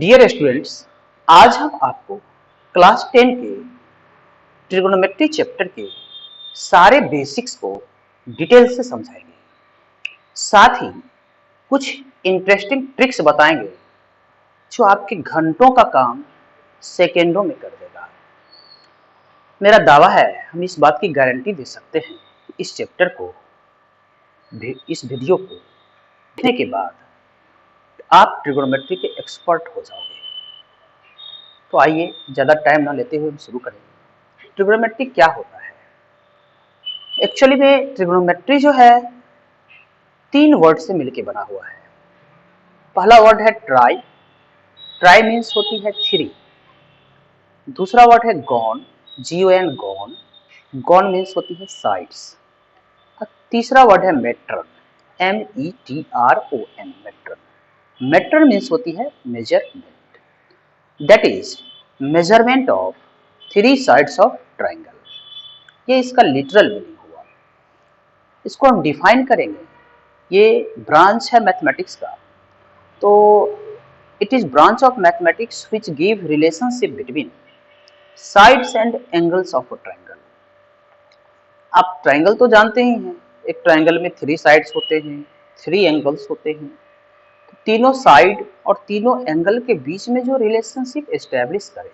Dear students, आज हम आपको क्लास 10 के ट्रिगोनोमेट्री चैप्टर के सारे बेसिक्स को डिटेल से समझाएंगे। साथ ही कुछ इंटरेस्टिंग ट्रिक्स बताएंगे जो आपके घंटों का काम सेकेंडों में कर देगा। मेरा दावा है, हम इस बात की गारंटी दे सकते हैं कि इस चैप्टर को, इस वीडियो को देखने के बाद आप ट्रिगोनोमेट्री के एक्सपर्ट हो जाओगे। तो आइए ज़्यादा टाइम ना लेते हुए हम शुरू करेंगे। ट्रिगोनोमेट्री क्या होता है? एक्चुअली में ट्रिगोनोमेट्री जो है 3 वर्ड से मिलके बना हुआ है। पहला वर्ड है ट्राई। ट्राई मीन्स होती है 3। दूसरा वर्ड है gone, GON gone. Gone means होती है साइड्स। तीसरा वर्ड है matron, METRON matron. Matron means होती है measurement, that is measurement of 3 sides of triangle. ये इसका लिटरल मीनिंग हुआ। इसको हम डिफाइन करेंगे। ये ब्रांच है मैथमेटिक्स का, तो it is branch of mathematics which give relationship between sides and angles of a triangle. आप ट्राइंगल तो जानते ही हैं, एक ट्राइंगल में 3 साइड्स होते हैं, 3 एंगल्स होते हैं। तो तीनों साइड और तीनों एंगल के बीच में जो रिलेशनशिप एस्टेब्लिश करे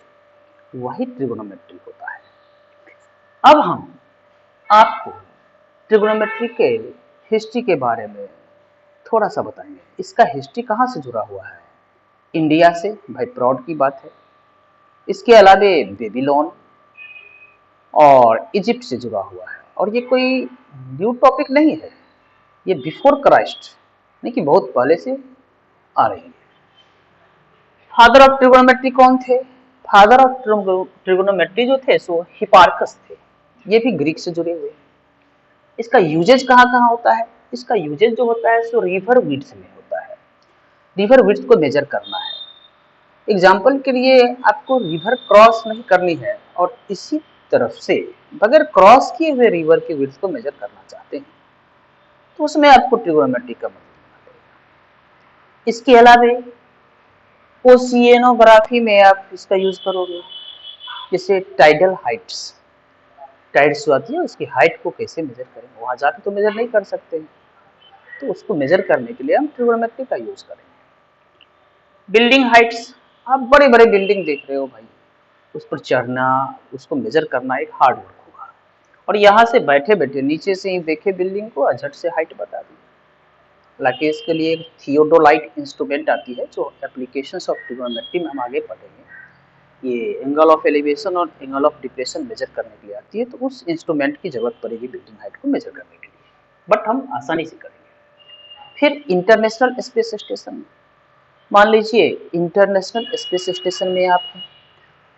वही ट्रिगोनोमेट्री होता है। अब हम आपको ट्रिगोनोमेट्री के हिस्ट्री के बारे में थोड़ा सा बताएंगे। इसका हिस्ट्री कहाँ से जुड़ा हुआ है? इंडिया से, भाई प्राउड की बात है। इसके अलावे बेबीलोन और इजिप्ट से जुड़ा हुआ है। और ये कोई न्यू टॉपिक नहीं है, ये बिफोर क्राइस्ट नहीं कि बहुत पहले से आ रही है। फादर ऑफ ट्रिगोनोमेट्री कौन थे? फादर ऑफ ट्रिगोनोमेट्री जो थे सो हिपार्कस थे। ये भी ग्रीक से जुड़े हुए। इसका यूजेज कहाँ कहाँ होता है? इसका यूजेज जो होता है सो रिवर विड्थ में होता है। रिवर विड्थ को मेजर करना है। एग्जाम्पल के लिए आपको रिवर क्रॉस नहीं करनी है और इसी तरफ से बगैर क्रॉस किए हुए रिवर की विड्थ को मेजर करना चाहते हैं तो उसमें आपको ट्रिगोनोमेट्री का मदद लेना पड़ेगा। इसके अलावे ओशिएनोग्राफी में आप इसका यूज करोगे, जैसे टाइडल हाइट्स, टाइड्स आती है उसकी हाइट को कैसे मेजर करेंगे, वहां जाके तो मेजर नहीं कर सकते हैं, तो उसको मेजर करने के लिए हम ट्रिगोनोमेट्री का यूज करेंगे। बिल्डिंग हाइट्स, आप बड़े बड़े बिल्डिंग देख रहे हो भाई, उस पर चढ़ना, उसको मेजर करना एक हार्ड वर्क होगा। और यहाँ से बैठे बैठे नीचे से ही देखे बिल्डिंग को, झट से हाइट बता दी। हालांकि इसके लिए एक थियोडोलाइट इंस्ट्रूमेंट आती है जो एप्लीकेशंस ऑफ ट्रिगोनोमेट्री में हम आगे पढ़ेंगे। ये एंगल ऑफ एलिवेशन और एंगल ऑफ डिप्रेशन मेजर करने के लिए आती है, तो उस इंस्ट्रूमेंट की जरूरत पड़ेगी बिल्डिंग हाइट को मेजर करने के लिए, बट हम आसानी से करेंगे। फिर इंटरनेशनल स्पेस स्टेशन, मान लीजिए इंटरनेशनल स्पेस स्टेशन में आप हैं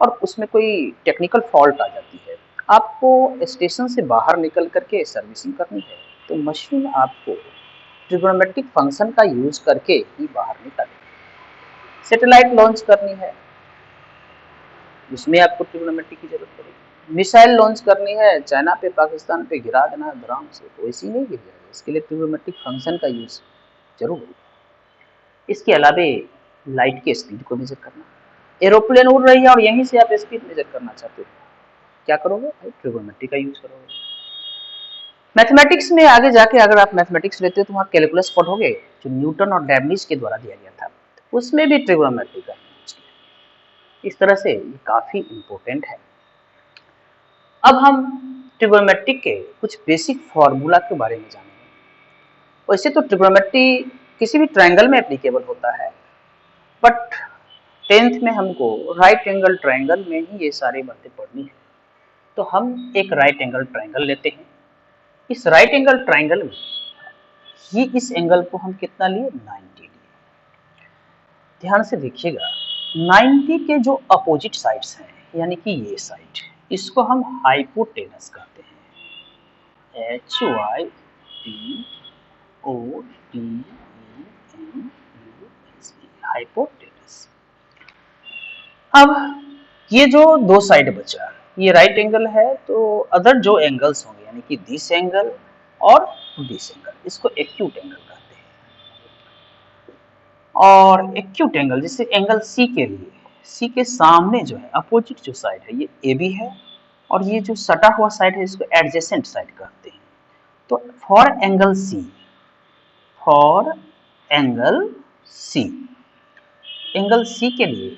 और उसमें कोई टेक्निकल फॉल्ट आ जाती है, आपको स्टेशन से बाहर निकल करके सर्विसिंग करनी है, तो मशीन आपको ट्रिगोनोमेट्रिक फंक्शन का यूज करके ही बाहर निकालेगी। सैटेलाइट लॉन्च करनी है, उसमें आपको ट्रिगोनोमेट्री की जरूरत पड़ेगी। मिसाइल लॉन्च करनी है, चाइना पे पाकिस्तान पे गिरा देना है आराम से, तो वैसे नहीं गिर जाएगा, इसके लिए ट्रिगोनोमेट्रिक फंक्शन का यूज जरूर होगा। इसके अलावे लाइट की स्पीड को मेजर करना, एरोप्लेन उड़ रही है और यहीं से आप स्पीड मेजर करना चाहते हो, क्या करोगे भाई? ट्रिगोनोमेट्री का यूज करोगे। मैथमेटिक्स में आगे जाके अगर आप मैथमेटिक्स लेते हो तो वहाँ कैलकुलस पढ़ोगे, जो न्यूटन और डैमलिज के द्वारा दिया गया था, उसमें भी ट्रिगोनोमेट्री का यूज किया। इस तरह से ये काफी इंपॉर्टेंट है। अब हम ट्रिगोनोमेट्री के कुछ बेसिक फॉर्मूला के बारे में जानेंगे। वैसे तो ट्रिगोनोमेट्री किसी भी ट्रायंगल में एप्लीकेबल होता है, बट 10th में हमको राइट एंगल ट्रायंगल में ही ये सारी बातें पढ़नी है। तो हम एक राइट एंगल ट्रायंगल लेते हैं। इस राइट एंगल ट्रायंगल में ये इस एंगल को हम कितना लिए? 90 लिए। ध्यान से देखिएगा, 90 के जो अपोजिट साइड्स हैं, यानी कि ये साइड, इसको हम हाइपोटेनस कहते हैं। HYPOTENUS, hypotenuse. अब ये जो दो साइड बचा, ये राइट एंगल है, तो अदर जो एंगल्स होंगे यानी कि दिस एंगल और दिस एंगल, इसको एक्यूट एंगल कहते हैं। और एक्यूट एंगल जैसे एंगल सी के लिए, सी के सामने जो है अपोजिट जो साइड है ये ए बी है, और ये जो सटा हुआ साइड है इसको एडजेसेंट साइड कहते हैं। तो for angle C, for angle C, angle C के लिए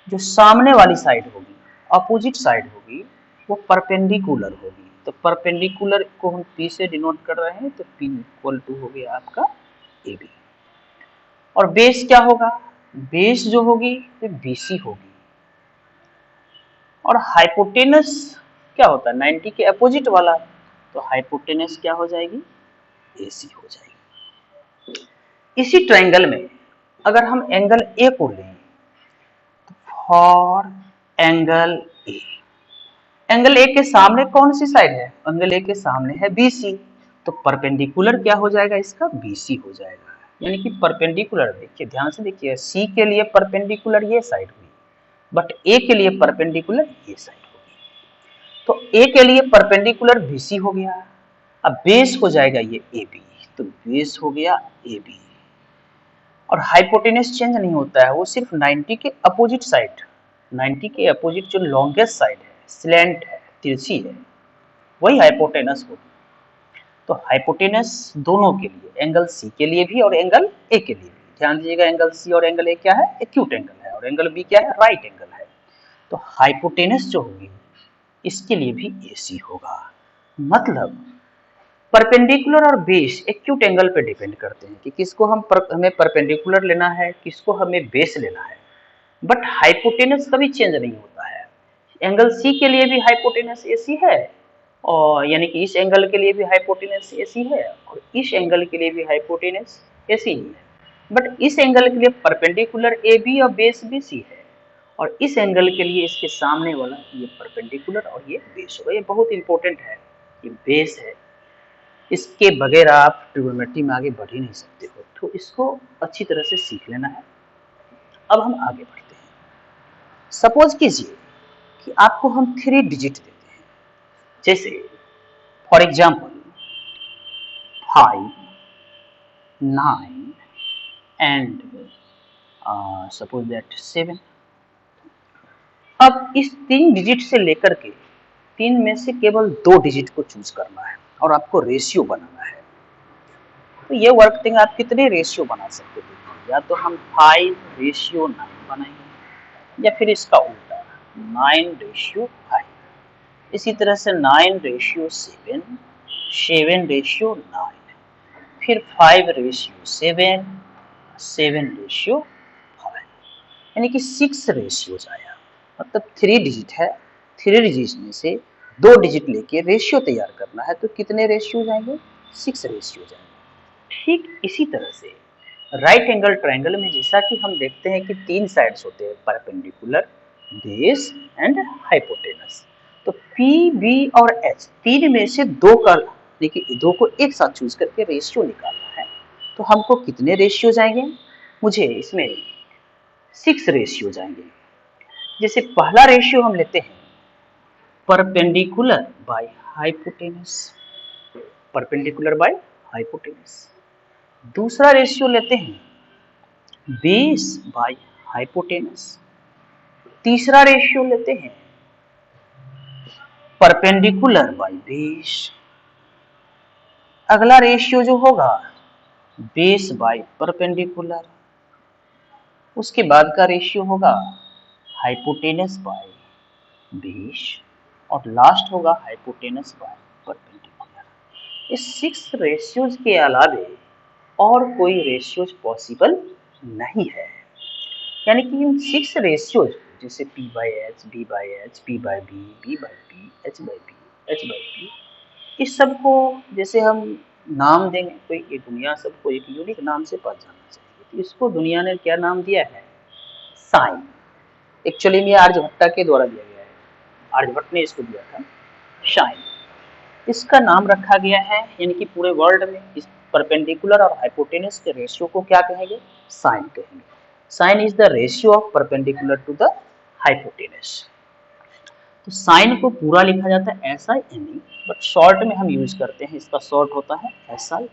जो सामने वाली साइड होगी, अपोजिट साइड होगी, वो परपेंडिकुलर होगी। तो परपेंडिकुलर को हम पी से डिनोट कर रहे हैं, तो पी इक्वल टू हो गया आपका ए बी। और बेस क्या होगा, बेस जो होगी वो बीसी होगी। और हाइपोटेनस क्या होता है, 90 के अपोजिट वाला, तो हाइपोटेनस क्या हो जाएगी, एसी हो जाएगी। इसी ट्रायंगल में अगर हम एंगल ए को लें, तो for angle A, angle A के सामने कौन सी साइड है, एंगल ए के सामने है बीसी, तो परपेंडिकुलर क्या हो जाएगा इसका, बीसी हो जाएगा। यानी कि परपेंडिकुलर, देखिए ध्यान से देखिए, सी के लिए परपेंडिकुलर ये साइड हुई, बट ए के लिए परपेंडिकुलर ये साइड होगी। तो ए के लिए परपेंडिकुलर बीसी हो गया। अब बेस हो जाएगा ये ए बी, तो बेस हो गया ए बी। और हाइपोटेनस चेंज नहीं होता है, वो सिर्फ 90 के अपोजिट साइड, 90 के अपोजिट जो लॉन्गेस्ट साइड है, स्लैंट है, तिरछी है, वही हाइपोटेनस होगी। तो हाइपोटेनस दोनों के लिए, एंगल सी के लिए भी और एंगल ए के लिए भी, ध्यान दीजिएगा एंगल सी और एंगल ए क्या है, एक्यूट एंगल है, और एंगल बी क्या है, राइट एंगल है। तो हाइपोटेनस जो होगी इसके लिए भी एसी होगा। मतलब परपेंडिकुलर और बेस एक्यूट एंगल पे डिपेंड करते हैं कि किसको हमें परपेंडिकुलर लेना है, किसको हमें बेस लेना है। बट हाइपोटेनस कभी चेंज नहीं होता है। एंगल सी के लिए भी हाइपोटेनस एसी है, और यानी कि इस एंगल के लिए भी हाइपोटेनस एसी है, और इस एंगल के लिए भी हाइपोटेनस एसी ही है। बट इस एंगल के लिए परपेंडिकुलर ए बी और बेस बी सी है, और इस एंगल के लिए इसके सामने वाला ये परपेंडिकुलर और ये बेस होगा। ये बहुत इंपॉर्टेंट है, ये बेस है, इसके बगैर आप ट्रिग्नोमेट्री में आगे बढ़ ही नहीं सकते हो, तो इसको अच्छी तरह से सीख लेना है। अब हम आगे बढ़ते हैं। सपोज कीजिए कि आपको हम 3 डिजिट देते हैं, जैसे for example 5, 9 and suppose that 7। अब इस 3 डिजिट से लेकर के 3 में से केवल 2 डिजिट को चूज करना है और आपको रेशियो बनाना है। तो ये वर्किंग आप कितने रेशियो बना सकते हो, या तो हम 5:9 बनाएंगे, या फिर इसका उल्टा 9:5, इसी तरह से 9:7, 7:9, फिर 5:7, 7:5, यानी कि 6 रेशियोज आया। मतलब 3 डिजिट है, 3 डिजिट में से 2 डिजिट लेके रेशियो तैयार करना है, तो कितने रेशियोज आएंगे, 6 रेशियोज आएंगे। ठीक इसी तरह से राइट एंगल ट्रायंगल में जैसा कि हम देखते हैं कि 3 साइड्स होते हैं, परपेंडिकुलर, बेस एंड हाइपोटेनस। तो पी, बी और एच, 3 में से 2 का, देखिए 2 को एक साथ चूज करके रेशियो निकालना है। तो हमको कितने रेशियो जाएंगे, मुझे इसमें 6 रेशियो जाएंगे। जैसे पहला रेशियो हम लेते हैं perpendicular by hypotenuse, perpendicular by hypotenuse. दूसरा रेशियो लेते हैं बेस बाय हाइपोटेनस। तीसरा रेशियो लेते हैं परपेंडिकुलर बाय बेस। अगला रेशियो जो होगा बेस बाय परपेंडिकुलर। उसके बाद का रेशियो होगा हाइपोटेनस बाय बेस, और लास्ट होगा हाइपोटेनस बाय परपेंडिकुलर। इस 6 रेशियोज के अलावे और कोई रेशियोज पॉसिबल नहीं है। यानी कि इन 6 रेशियोज, जैसे P by H, B by H, P by B, B by P, H by P, H by P, इस सब को जैसे हम नाम देंगे तो ये दुनिया सबको एक यूनिक नाम से पहचानना चाहिए। तो इसको दुनिया ने क्या नाम दिया है, साइन। एक्चुअली में आर्यभट्टा के द्वारा दिया गया है, आर्यभट्ट ने इसको दिया था साइन। इसका नाम रखा गया है, यानी कि पूरे वर्ल्ड में इस परपेंडिकुलर और हाइपोटेनस के रेशियो को क्या कहेंगे, साइन कहेंगे। Sine is the ratio of perpendicular to the hypotenuse. तो साइन को पूरा लिखा जाता है SINE, बट शॉर्ट में हम यूज करते हैं, इसका शॉर्ट होता है SIN।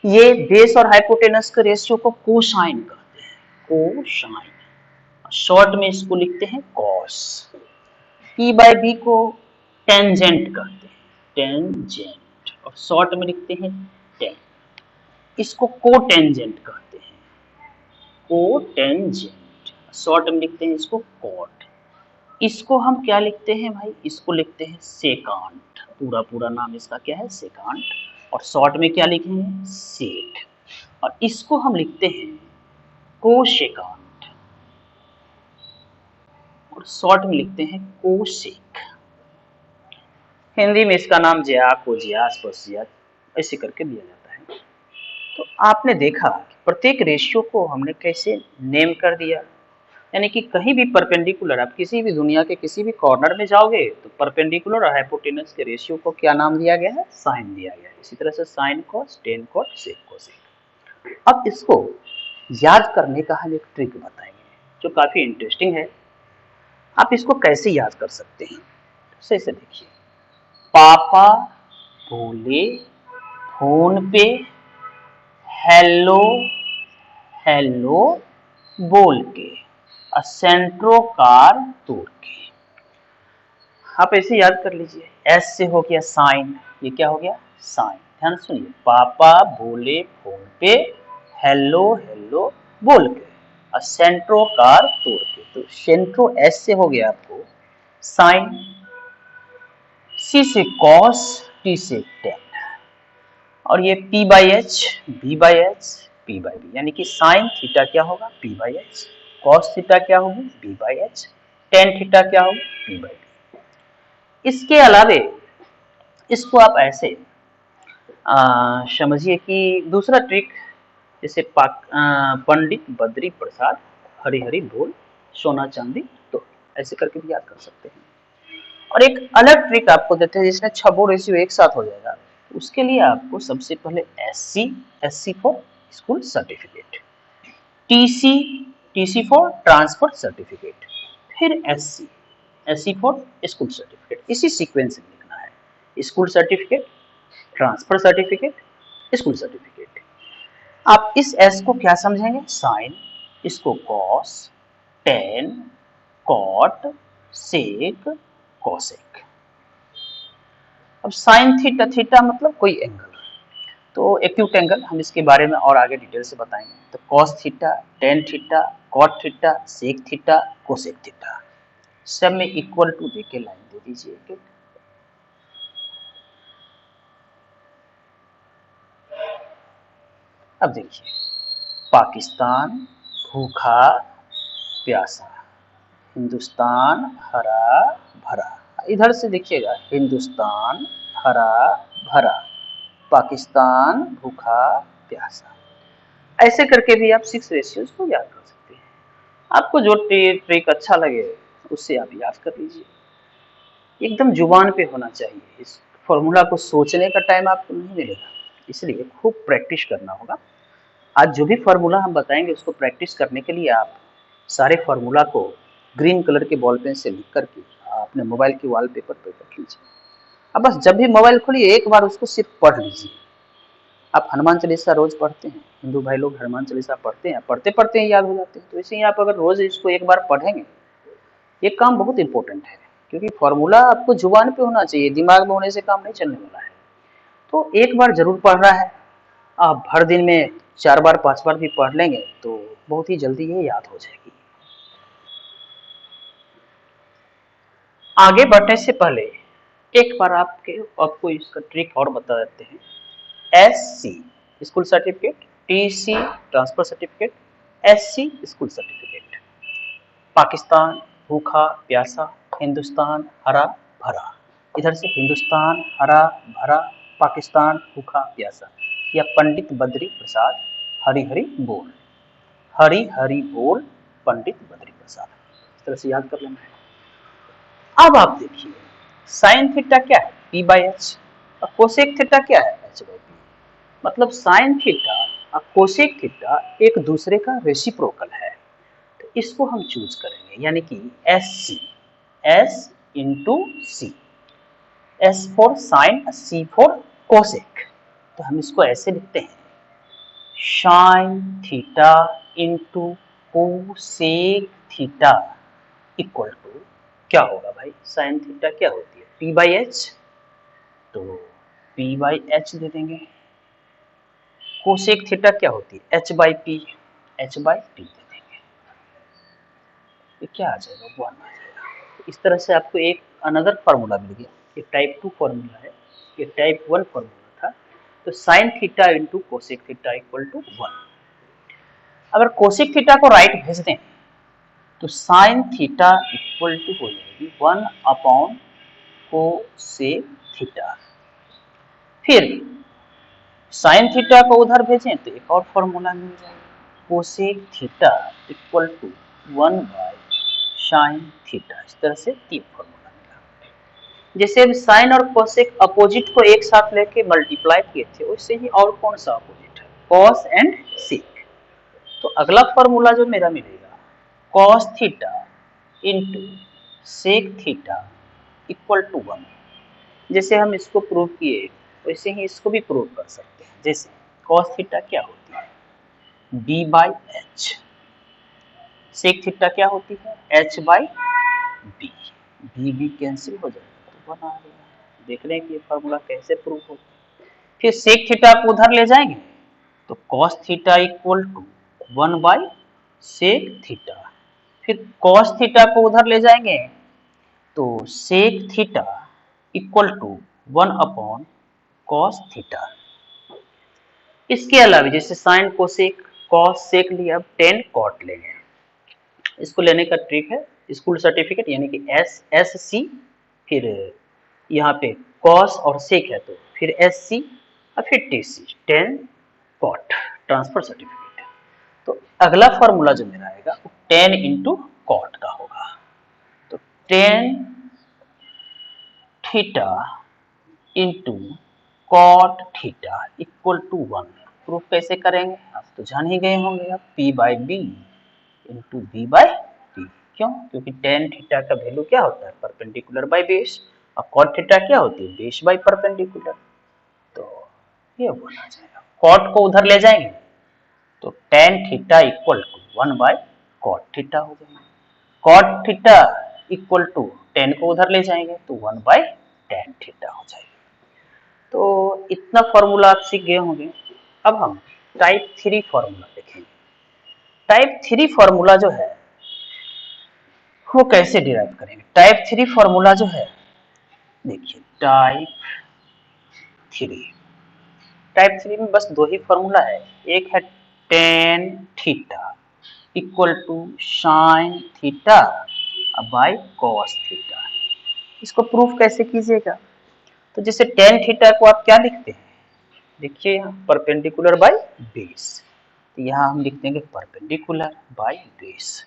ये बेस और हाइपोटेनस के रेशियो को कोसाइन कहते हैं, कोसाइन। शॉर्ट में इसको लिखते हैं कॉस। पी बाई बी को टेंजेंट कहते हैं, टेंजेंट, और शॉर्ट में लिखते हैं टेन। इसको कोटेंजेंट कहते हैं, कोटेंजेंट, शॉर्ट में लिखते हैं इसको कॉट। इसको हम क्या लिखते हैं भाई, इसको लिखते हैं सेकांट। पूरा पूरा नाम इसका क्या है, सेकांट, और शॉर्ट में क्या लिखेंगे, सेक। और इसको हम लिखते हैं कोसेकांट, और शॉर्ट में लिखते हैं कोसेक। हिंदी में इसका नाम ज्या, कोजिया, स्पर्शिया ऐसे करके दिया जाता है। तो आपने देखा कि प्रत्येक रेशियो को हमने कैसे नेम कर दिया, यानी कि कहीं भी परपेंडिकुलर, आप किसी भी दुनिया के किसी भी कॉर्नर में जाओगे तो परपेंडिकुलर और हाइपोटेनस के रेशियो को क्या नाम दिया गया है, साइन दिया गया है। इसी तरह से sine cos, tan cot, sec cosec. अब इसको याद करने का हम एक ट्रिक बताएंगे जो काफी इंटरेस्टिंग है। आप इसको कैसे याद कर सकते हैं, सही से देखिए। पापा बोले फोन पे हेलो हेलो बोल के, सेंट्रो कार तोड़ के। आप ऐसे याद कर लीजिए, एस से हो गया साइन, ये क्या हो गया, साइन। ध्यान सुनिए, पापा बोले फोन पे हेलो हेलो बोल के, सेंट्रो कार तोड़ के। तो सेंट्रो एस से हो गया आपको साइन, सी से कॉस, टी से टेन, और ये P by H, B by H, P by B, यानी कि साइन थीटा क्या होगा, P by H, cos theta क्या होगी, B by H, tan theta क्या होगी, पी बाई बी। इसके अलावे इसको आप ऐसे समझिए कि दूसरा ट्रिक, जैसे पंडित बद्री प्रसाद हरी हरी बोल, सोना चांदी तो, ऐसे करके भी याद कर सकते हैं। और एक अलग ट्रिक आपको देते हैं जिसमें छबो रेशियो एक साथ हो जाएगा। उसके लिए आपको सबसे पहले SC, SC for school certificate, TC, TC for transfer certificate, फिर SC, SC for school certificate. इसी सीक्वेंस में लिखना है, school certificate, transfer certificate, school certificate. आप इस एस को क्या समझेंगे, साइन, इसको cos, tan, cot, sec, cosec. अब साइन थीटा, थीटा मतलब कोई एंगल, तो एक्यूट एंगल, हम इसके बारे में और आगे डिटेल से बताएंगे। तो cos theta, tan theta, cot theta, sec theta, cosec theta, सब में इक्वल टू देके लाइन दे दीजिए एक एक। अब देखिए, पाकिस्तान भूखा प्यासा, हिंदुस्तान हरा भरा। इधर से देखिएगा, हिंदुस्तान हरा भरा, पाकिस्तान भूखा प्यासा। ऐसे करके भी आप सिक्स रेशियोज को याद कर सकते हैं। आपको जो ट्रिक अच्छा लगे उससे आप याद कर लीजिए। एकदम जुबान पे होना चाहिए, इस फॉर्मूला को सोचने का टाइम आपको नहीं मिलेगा, इसलिए खूब प्रैक्टिस करना होगा। आज जो भी फार्मूला हम बताएंगे उसको प्रैक्टिस करने के लिए आप सारे फार्मूला को ग्रीन कलर के बॉल पेन से लिख करके अपने मोबाइल के वॉलपेपर पे रख लीजिए। अब बस जब भी मोबाइल खोलिए एक बार उसको सिर्फ पढ़ लीजिए। आप हनुमान चालीसा रोज पढ़ते हैं, हिंदू भाई लोग हनुमान चालीसा पढ़ते हैं, पढ़ते पढ़ते ही याद हो जाते हैं। तो इसे ही आप अगर रोज इसको एक बार पढ़ेंगे, ये काम बहुत इंपॉर्टेंट है, क्योंकि फॉर्मूला आपको जुबान पे होना चाहिए, दिमाग में होने से काम नहीं चलने वाला है। तो एक बार जरूर पढ़ना है। आप हर दिन में 4 बार 5 बार भी पढ़ लेंगे तो बहुत ही जल्दी ये याद हो जाएगी। आगे बढ़ने से पहले एक बार आपको इसका ट्रिक और बता देते हैं। SC school certificate, TC transfer certificate, SC school certificate. Pakistan भूखा प्यासा, हिंदुस्तान हरा भरा, इधर से हिंदुस्तान हरा भरा, पाकिस्तान भूखा प्यासा, या पंडित बद्री प्रसाद हरी हरी बोल, हरी हरी बोल पंडित बद्री प्रसाद, इस तरह से याद कर लेना है। अब आप देखिए, साइन थीटा क्या है, पी बाई एच, और कोसेक थीटा क्या है, एच बाई पी। मतलब साइन थीटा और कोसेक थीटा एक दूसरे का रेसिप्रोकल है, तो इसको हम चूज करेंगे, यानी कि S C, S into C, S for sine, C for cosec. तो हम इसको ऐसे लिखते हैं, sine theta into cosec theta equal to क्या होगा भाई? साइन थीटा क्या होती है? पी बाई एच, तो पी बाई एच दे देंगे। कोसेक थीटा क्या होती है? H by P, H by P दे देंगे। ये क्या आ जाएगा? 1 आ जाएगा। तो इस तरह से आपको एक अनदर फार्मूला मिल गया। ये टाइप 2 फार्मूला है, ये टाइप 1 फार्मूला था। तो sine theta into cosec theta equal to 1। अगर कोसेक थीटा को राइट भेज दें तो साइन थीटा इक्वल टू हो जाएगी 1 अपॉन कोसेक थीटा। फिर साइन थीटा को उधर भेजें तो एक और फॉर्मूला मिल जाएगा, cosec theta equal to 1 by sine theta. इस तरह से 3 फॉर्मूला मिला। जैसे अब साइन और कोसेक अपोजिट को एक साथ लेके मल्टीप्लाई किए थे, वैसे ही और कौन सा अपोजिट है? Cos and sec. तो अगला फॉर्मूला जो मेरा मिलेगा, cos theta into sec theta equal to 1। जैसे हम इसको प्रूव किए वैसे ही इसको भी प्रूव कर सकते हैं। जैसे कॉस थीटा क्या होती है? B by H. Sec theta क्या होती है? H by B. B B cancel हो जाएगा तो 1 आ गया। देख रहे हैं कि ये फॉर्मूला कैसे प्रूव होता है। फिर सेक थीटा को उधर ले जाएंगे तो cos theta equal to 1 by sec theta. फिर कॉस थीटा को उधर ले जाएंगे तो sec theta equal to 1 upon cos theta. इसके अलावा जैसे साइन कोसेक कॉस सेक लिया, अब टेन कॉट लेंगे। इसको लेने का ट्रिक है स्कूल सर्टिफिकेट यानी कि SSC, फिर यहाँ पे कॉस और सेक है तो फिर SC और फिर TC, tan cot transfer certificate. तो अगला फॉर्मूला जो मेरा आएगा वो टेन इंटू कॉट का होगा। तो tan theta into cot theta equal to 1। Proof कैसे करेंगे आप तो जान ही गए होंगे। आप P by B into B by T. क्यों? क्योंकि टेन थीटा का वैल्यू क्या होता है? Perpendicular by base. और कॉट थीटा क्या होती है? Base by perpendicular. तो ये बोला जाएगा। कॉट को उधर ले जाएंगे तो tan theta equal to 1 by cot theta हो जाएगा। Cot theta equal to tan को उधर ले जाएंगे तो 1 बाई टेन थीटा हो जाएगा। तो इतना फॉर्मूला आप सीख गए होंगे। अब हम टाइप 3 फॉर्मूला देखेंगे। टाइप 3 फॉर्मूला जो है वो कैसे डिराइव करेंगे? टाइप 3 फॉर्मूला जो है, देखिए टाइप 3 में बस दो ही फॉर्मूला है। एक है tan theta equal to sine theta by cos theta. इसको प्रूफ कैसे कीजिएगा? तो जैसे टेन थीटा को आप क्या लिखते हैं? देखिए यहाँ परपेंडिकुलर बाई बेस, तो यहाँ हम लिख देंगे परपेंडिकुलर बाई बेस।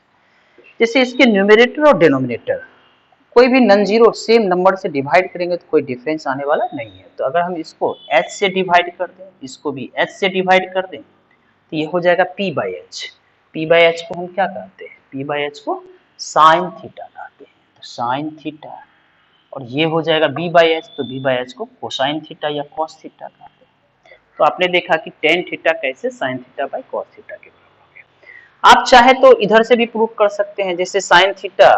जैसे इसके न्यूमरेटर और डिनोमिनेटर कोई भी नॉन जीरो सेम नंबर से डिवाइड करेंगे तो कोई डिफरेंस आने वाला नहीं है। तो अगर हम इसको h से डिवाइड कर दें, इसको भी h से डिवाइड कर दें तो ये हो जाएगा p by H. P by H को हम क्या कहते हैं? p बाई एच को साइन थीटा कहते हैं। तो साइन थीटा, और ये हो जाएगा b बाई एच, तो b बाई एच को कोसाइन थीटा या कॉस थीटा कहते हैं। तो आपने देखा कि टेन थीटा कैसे sign theta by cos theta के बराबर हो गया। आप चाहे तो इधर से भी प्रूव कर सकते हैं। जैसे साइन थीटा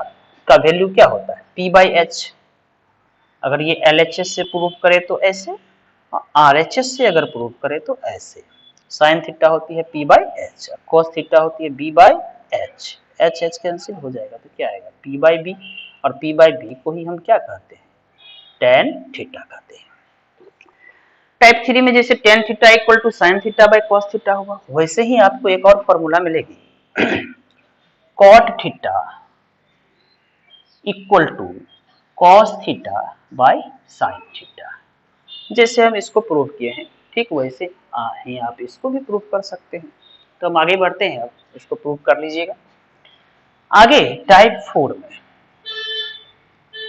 का वैल्यू क्या होता है? p by H. अगर ये LHS से प्रूव करे तो ऐसे, RHS से अगर प्रूव करे तो ऐसे। साइन थीटा होती है p by H, cos theta होती है b by H. H H cancel हो जाएगा तो क्या आएगा? p बाई बी, और p बाई बी को ही हम क्या कहते हैं? टेन थीटा कहते हैं। टाइप 3 में जैसे tan theta equal to sine theta by cos theta होगा, वैसे ही आपको एक और फॉर्मूला मिलेगी cot theta equal to cos theta by sine theta. जैसे हम इसको प्रूव किए हैं ठीक वैसे ही आप इसको भी प्रूव कर सकते हैं। तो हम आगे बढ़ते हैं, अब इसको प्रूव कर लीजिएगा। आगे टाइप 4 में,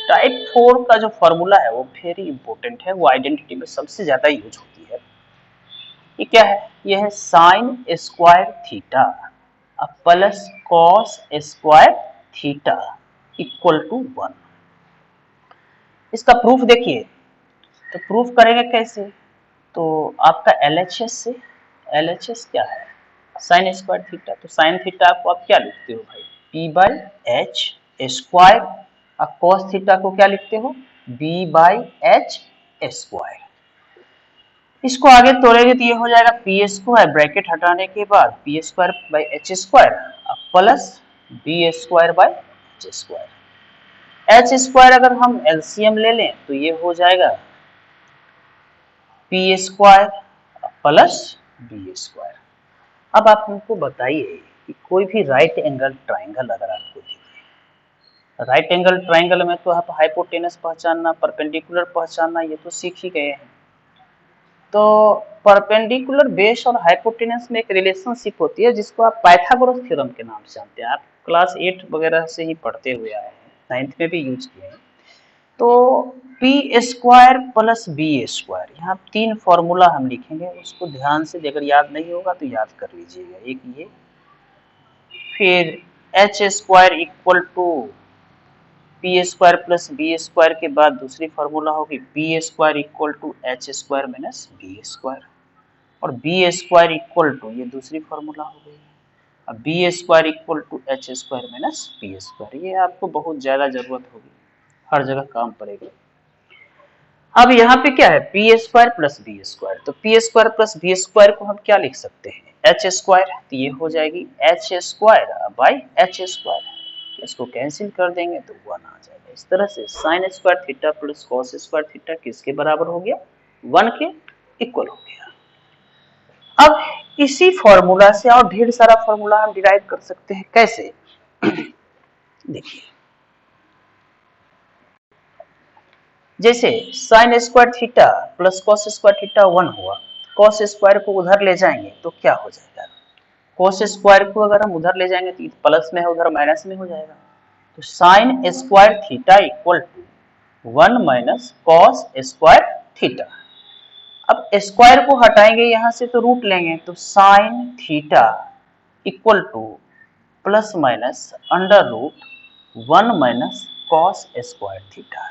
टाइप 4 का जो फॉर्मूला है वो वेरी इंपॉर्टेंट है, वो आइडेंटिटी में सबसे ज्यादा यूज होती है। ये क्या है? ये है sine square theta plus cos square theta equal to 1। इसका प्रूफ देखिए, तो प्रूफ करेंगे कैसे? तो आपका LHS से एल एच एस क्या है, साइन स्क्वायर थीटा। तो साइन थीटा को आप क्या लिखते हो भाई, पी बाई एच स्क्वायर। अब कॉस थीटा को क्या लिखते हो, बी बाई एच स्क्वायर। इसको आगे तोड़ेंगे तो ये हो जाएगा पी स्क्वायर, ब्रैकेट हटाने के बाद P square by H square plus B square by H square. H square अगर हम एलसीएम ले लें तो ये हो जाएगा P square plus B square. अब आप हमको बताइए कि कोई भी राइट एंगल ट्राइंगल अगर आपको दिखे, राइट एंगल ट्राइंगल में तो आप हाइपोटेनस पहचानना, परपेंडिकुलर पहचानना ये तो सीख ही गए हैं। तो परपेंडिकुलर बेस और हाइपोटेनस में एक रिलेशनशिप होती है जिसको आप पाइथागोरस थ्योरम के नाम से जानते हैं। आप क्लास 8 वगैरह से ही पढ़ते हुए आए हैं, 9th में भी यूज किए हैं। तो P square plus B square, यहाँ 3 फॉर्मूला हम लिखेंगे, उसको ध्यान से अगर याद नहीं होगा तो याद कर लीजिएगा। एक ये, फिर H square equal to P square plus B square के बाद दूसरी फॉर्मूला होगी P square equal to H square minus B square, और बी स्क्वायर इक्वल टू ये दूसरी फॉर्मूला हो गई। अब B square equal to H square minus B square, ये आपको बहुत ज्यादा जरूरत होगी, हर जगह काम पड़ेगा। अब यहाँ पे क्या है, P square plus B square, तो P square plus B square को हम क्या लिख सकते हैं, एच स्क्वायर, तो ये हो जाएगी H square by H square. इसको कैंसिल कर देंगे तो 1 आ जाएगा। इस तरह से sign square theta plus cos square theta किसके बराबर हो गया, 1 के इक्वल हो गया। अब इसी फॉर्मूला से और ढेर सारा फॉर्मूला हम डिराइव कर सकते हैं। कैसे, देखिए जैसे sign square theta plus cos square theta 1 हुआ, कॉस स्क्वायर को उधर ले जाएंगे तो क्या हो जाएगा, कॉस स्क्वायर को अगर हम उधर ले जाएंगे तो प्लस में है, उधर माइनस में हो जाएगा। तो sine square theta equal to 1 minus cos square theta. अब स्क्वायर को हटाएंगे यहां से तो रूट लेंगे, तो sine theta equal to plus minus under root 1 minus cos square theta.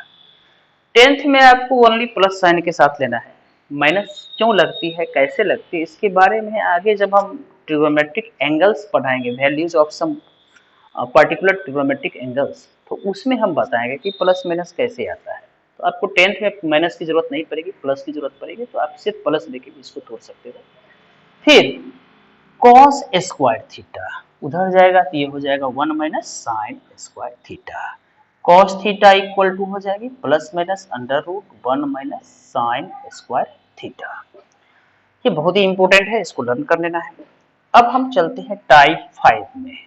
10th में आपको ओनली प्लस साइन के साथ लेना है, माइनस क्यों लगती है, कैसे लगती है, इसके बारे में आगे जब हम ट्रिग्नोमेट्रिक एंगल्स पढ़ाएंगे, values of some particular trigonometric angles, तो उसमें हम बताएंगे कि प्लस माइनस कैसे आता है। तो आपको 10th में माइनस की जरूरत नहीं पड़ेगी, प्लस की जरूरत पड़ेगी, तो आप सिर्फ प्लस लेके भी इसको तोड़ सकते हो। फिर कॉस स्क्वायर थीटा उधर जाएगा तो ये हो जाएगा 1 minus sine square theta. Cos theta equal to हो जाएगी plus minus under root 1 minus sine square theta. ये बहुत ही इंपॉर्टेंट है, इसको लर्न कर लेना है। अब हम चलते हैं टाइप 5 में।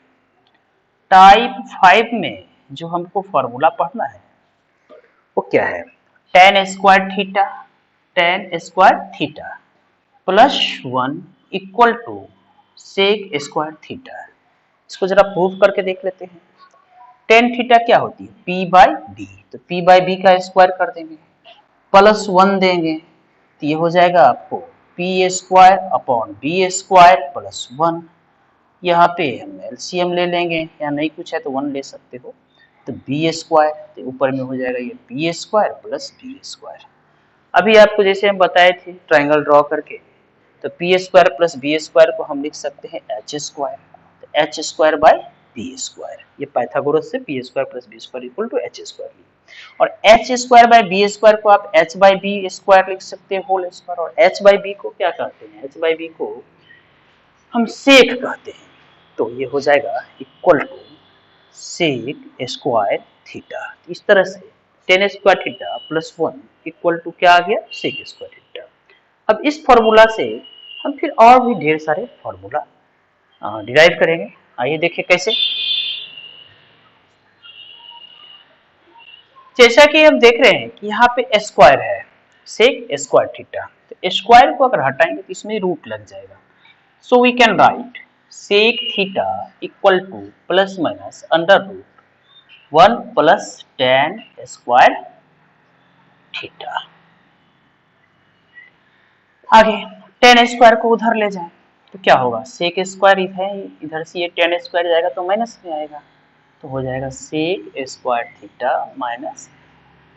टाइप 5 में जो हमको फॉर्मूला पढ़ना है वो क्या है, tan square theta, tan square theta plus 1 equal to sec square theta. इसको जरा प्रूव करके देख लेते हैं। टेन थीटा क्या होती है, पी बाई बी, तो पी बाई बी का स्क्वायर कर देंगे, प्लस 1 देंगे, तो ये हो जाएगा आपको P square upon B square plus 1। यहाँ पे हम एलसीएम ले लेंगे, या नहीं कुछ है तो 1 ले सकते हो, तो बी स्क्वायर, तो ऊपर में हो जाएगा ये B square plus B square. अभी आपको जैसे हम बताए थे ट्राइंगल ड्रॉ करके, तो P square plus B square को हम लिख सकते हैं एच स्क्वायर, तो H square by B square, ये पाइथागोरस से P square plus B square equal to H square, और H square by B square को आप एच बाई बी स्क्वायर लिख सकते हैं होल स्क्वायर, और एच बाई बी को क्या कहते हैं, एच बाई बी को हम सेक कहते हैं, तो ये हो जाएगा equal to sec square theta. इस तरह से tan square theta plus 1 equal to क्या आ गया, सेक स्क्वायर थीटा। अब इस फॉर्मूला से हम फिर और भी ढेर सारे फॉर्मूला डिराइव करेंगे। आइए देखिए कैसे। जैसा कि हम देख रहे हैं कि यहाँ पे स्क्वायर है, सेक स्क्वायर थीटा, तो स्क्वायर को अगर हटाएंगे तो इसमें रूट लग जाएगा, so we can write sec theta equal to plus minus under root 1 plus tan square theta. आगे टेन स्क्वायर को उधर ले जाए तो क्या होगा, सेक स्क्वायर है, इधर से ये टेन स्क्वायर जाएगा तो माइनस में आएगा, तो हो जाएगा sec square theta minus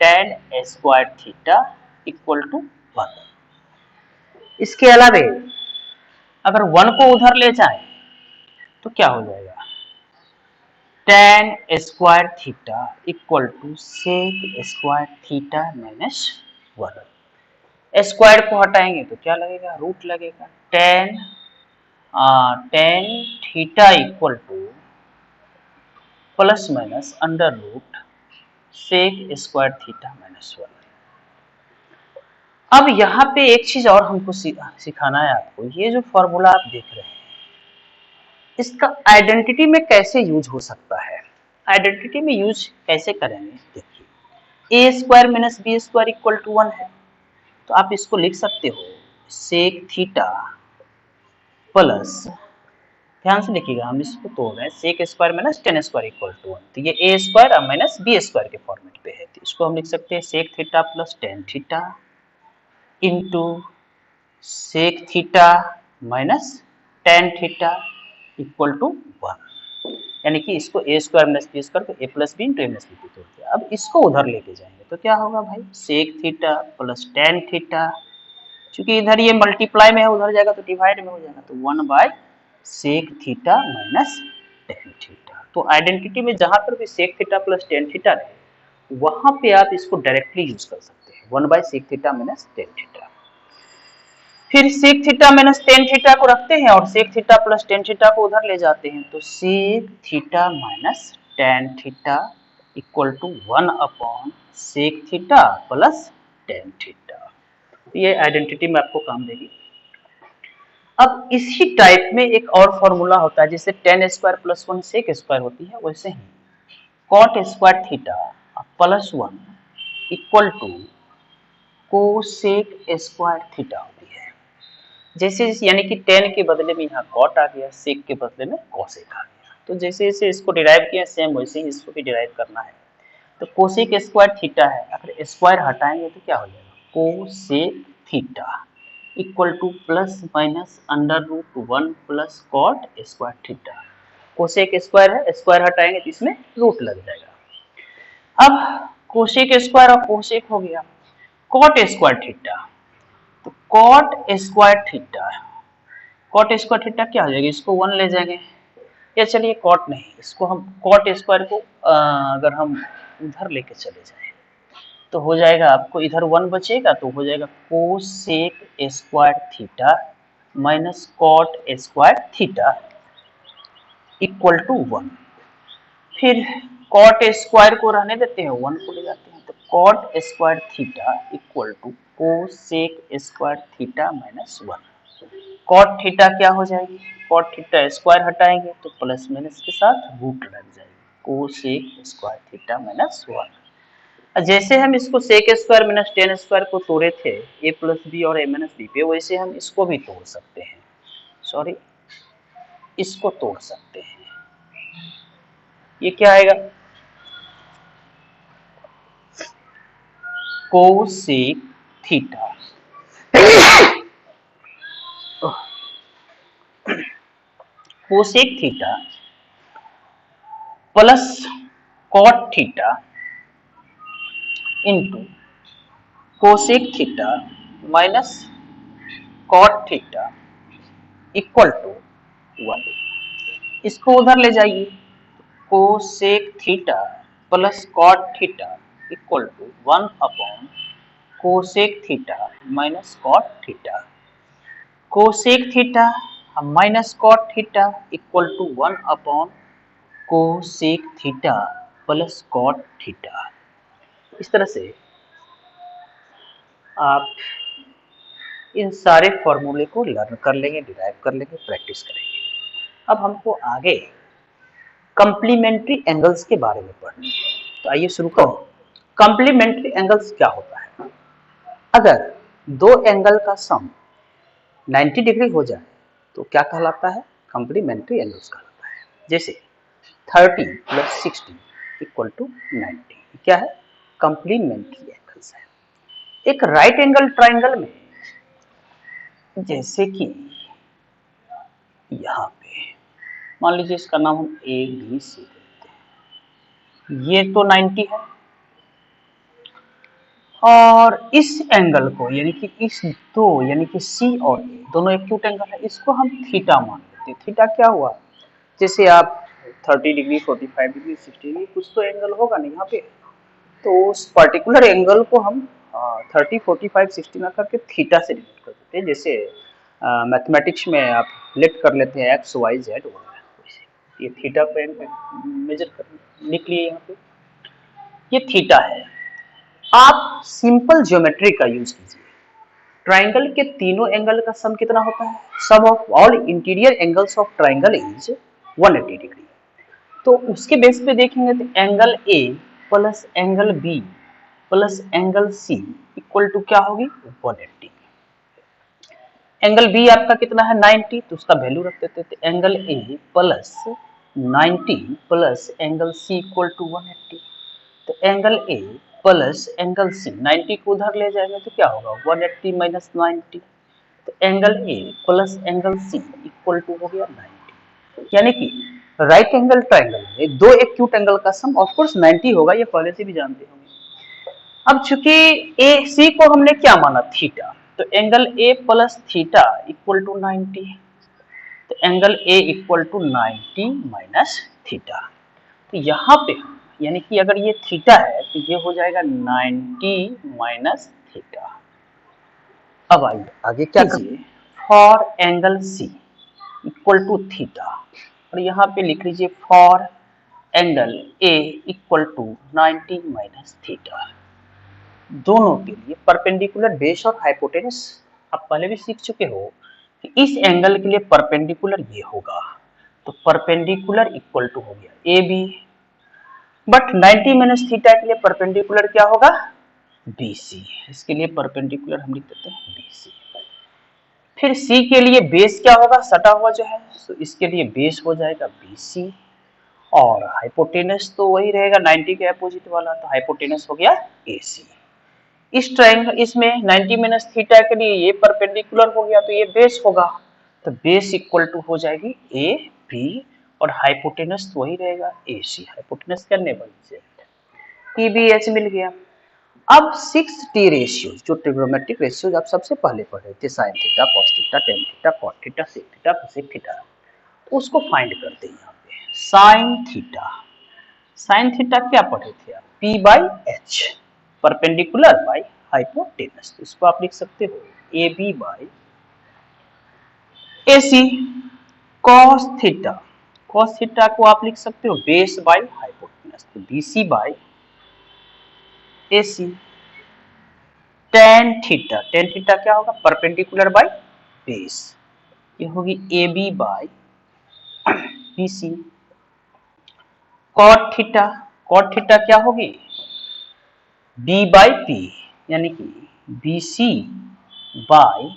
tan square theta equal to 1। इसके अलावे अगर 1 को उधर ले जाए तो क्या हो जाएगा, tan square theta equal to sec square theta minus 1। Square को हटाएंगे तो क्या लगेगा, रूट लगेगा। tan theta equal to plus minus under root sec square theta minus 1। अब यहाँ पे एक चीज और हमको सिखाना है आपको, ये जो फॉर्मूला आप देख रहे हैं इसका आइडेंटिटी में कैसे यूज हो सकता है। आइडेंटिटी में यूज कैसे करेंगे, देखिए A square minus B square equal to 1 है, तो आप इसको लिख सकते हो सेक थीटा प्लस, ध्यान से देखिएगा हम इसको तोड़ रहे हैं, sec square minus tan square equal to 1, तो ये a square minus B square के फॉर्मेट पे है, तो इसको हम लिख सकते हैं sec theta plus tan theta into sec theta minus tan theta equal to 1, यानी कि इसको a square minus B square को a plus b into a minus b तोड़ दिया। अब इसको उधर लेके जाएंगे तो क्या होगा भाई, sec theta plus tan theta, क्योंकि इधर ये मल्टीप्लाई में है उधर जाएगा तो डिवाइड में हो जाएगा, तो 1 by sec theta minus tan theta. तो आइडेंटिटी में जहां पर भी sec theta plus tan theta रहे वहां पे आप इसको डायरेक्टली यूज कर सकते हैं, 1 by sec theta minus tan theta. फिर sec theta minus tan theta को रखते हैं और sec theta plus tan theta को उधर ले जाते हैं, तो sec theta minus tan theta equal to 1 upon sec theta plus tan theta. ये आइडेंटिटी में आपको काम देगी। अब इसी टाइप में एक और फॉर्मूला होता है, जैसे tan square plus 1 sec square होती है, वैसे ही cot square theta plus 1 equal to cosec square theta होती है। जैसे यानी कि टेन के बदले में यहाँ कॉट आ गया, सेक के बदले में कोसेक आ गया, तो जैसे जैसे इसको डिराइव किया सेम वैसे ही इसको भी डिराइव करना है। तो कोसेक स्क्वायर थीटा है, अगर स्क्वायर हटाएंगे तो क्या हो जाएगा, cosec theta equal to plus minus under root 1 plus cot square theta. Cosec square है, स्क्वायर हटाएंगे तो इसमें रूट लग जाएगा। अब कोसेक स्क्वायर और कोसेक हो गया, कॉट स्क्वायर थीटा, तो cot square theta, cot square theta क्या हो जाएगा, इसको 1 ले जाएंगे, या चलिए कॉट नहीं, इसको हम कॉट स्क्वायर को अगर हम उधर लेके चले जाए तो हो जाएगा, आपको इधर 1 बचेगा तो हो जाएगा cosec square theta minus cot square theta equal to 1। फिर कॉट स्क्वायर को रहने देते हैं, 1 को ले जाते हैं, तो cot square theta equal to cosec square theta minus 1। Cot theta क्या हो जाएगी, कॉट थीटा स्क्वायर हटाएंगे तो प्लस माइनस के साथ रूट लग जाएगी, कोसेक स्क्वायर थीटा माइनस 1। जैसे हम इसको sec square minus tan square को तोड़े थे ए प्लस बी और ए माइनस बी पे, वैसे हम इसको भी तोड़ सकते हैं, सॉरी इसको तोड़ सकते हैं। ये क्या आएगा, cosec theta cosec theta plus cot theta into cosec theta minus cot theta equal to 1। इसको उधर ले जाइए, cosec theta plus cot theta equal to 1 upon cosec theta minus cot theta. Cosec theta minus cot theta equal to 1 upon cosec theta plus cot theta. इस तरह से आप इन सारे फॉर्मूले को लर्न कर लेंगे, डिराइव कर लेंगे, प्रैक्टिस करेंगे। अब हमको आगे कंप्लीमेंट्री एंगल्स के बारे में पढ़ना है, तो आइए शुरू करो। कंप्लीमेंट्री एंगल्स क्या होता है, अगर दो एंगल का सम 90 डिग्री हो जाए तो क्या कहलाता है, कंप्लीमेंट्री एंगल्स कहलाता है। जैसे 30 प्लस 60 इक्वल टू 90, क्या है, कंप्लीमेंट्री एंगल्स है। एक राइट एंगल ट्राइंगल में जैसे कि यहाँ पे मान लीजिए इसका नाम हम ए बी सी देते हैं, ये तो 90 है, और इस एंगल को यानी कि इस दो यानी कि सी और ए दोनों एक्यूट एंगल है, इसको हम थीटा मान लेते हैं। थीटा क्या हुआ, जैसे आप 30 डिग्री 45 डिग्री 60 डिग्री कुछ तो एंगल होगा ना यहाँ पे, तो उस पर्टिकुलर एंगल को हम 30 45 60 ना करके थीटा से डिनोट कर देते हैं। जैसे मैथमेटिक्स में आप लेट कर लेते हैं एक्स वाई जेड वगैरह, ये थीटा पे मेजर कर लिख लिए यहाँ पे, ये थीटा है। आप सिंपल ज्योमेट्री का यूज कीजिए। ट्राइंगल के तीनों एंगल का सम कितना होता है, sum of all interior angles of triangle is 180 degree. तो उसके बेस पे देखेंगे तो angle A plus angle B plus angle C equal to क्या होगी 180। एंगल बी आपका कितना है 90, तो उसका वैल्यू रख देते थे angle A plus 90 plus angle C equal to 180। तो angle A plus angle C 90 को उधर ले जाएंगे तो क्या होगा 180 माइनस 90। तो angle A plus angle C equal to हो गया 90। यानी कि राइट एंगल ट्राइंगल में दो एक्यूट एंगल का सम ऑफ कोर्स 90 होगा, ये पहले से भी जानते होंगे। अब चूंकि ए सी को हमने क्या माना थीटा, तो angle A plus theta equal to 90। तो angle A equal to 90 minus theta. तो यहाँ पे यानी कि अगर ये थीटा है तो ये हो जाएगा 90 माइनस थीटा। अब आइए आगे क्या कीजिए, for angle C equal to theta, और यहाँ पे लिख लीजिए for angle A equal to 90 minus theta. दोनों के लिए परपेंडिकुलर बेस और हाइपोटेनस आप पहले भी सीख चुके हो कि इस एंगल के लिए परपेंडिकुलर ये होगा, तो परपेंडिकुलर इक्वल टू हो गया A B, but 90 minus theta के लिए परपेंडिकुलर क्या होगा बी सी। इसके लिए परपेंडिकुलर हम लिख देते हैं बी सी। फिर सी के लिए बेस क्या होगा सटा हुआ जो है, तो इसके लिए बेस हो जाएगा बी सी, और हाइपोटेनस तो वही रहेगा 90 के अपोजिट वाला, तो हाइपोटेनस हो गया ए सी। इस ट्रायंगल इसमें 90 माइनस थीटा के लिए ये परपेंडिकुलर हो गया तो ये बेस होगा, तो बेस इक्वल टू हो जाएगी ए बी, और हाइपोटेनस तो वही रहेगा ए सी। हाइपोटेनस करने वाली ई बी एच मिल गया। अब 6T रेशियोज जो ट्रिग्नोमेट्रिक रेशियोज आप सबसे पहले पढ़े थे, sine theta cos theta tan theta cot theta sec theta cosec theta, उसको फाइंड करते हैं यहाँ पे। साइन थीटा क्या पढ़े थे आप, P by H perpendicular by hypotenuse, तो इसको आप लिख सकते हो A B by A C. Cos theta को आप लिख सकते हो बेस बाई हाइपोटेनस, तो B C by A C. Tan theta क्या होगा परपेंडिकुलर बाई बेस, ये होगी A B by B C. Cot theta क्या होगी बी बाई पी, यानी कि B C by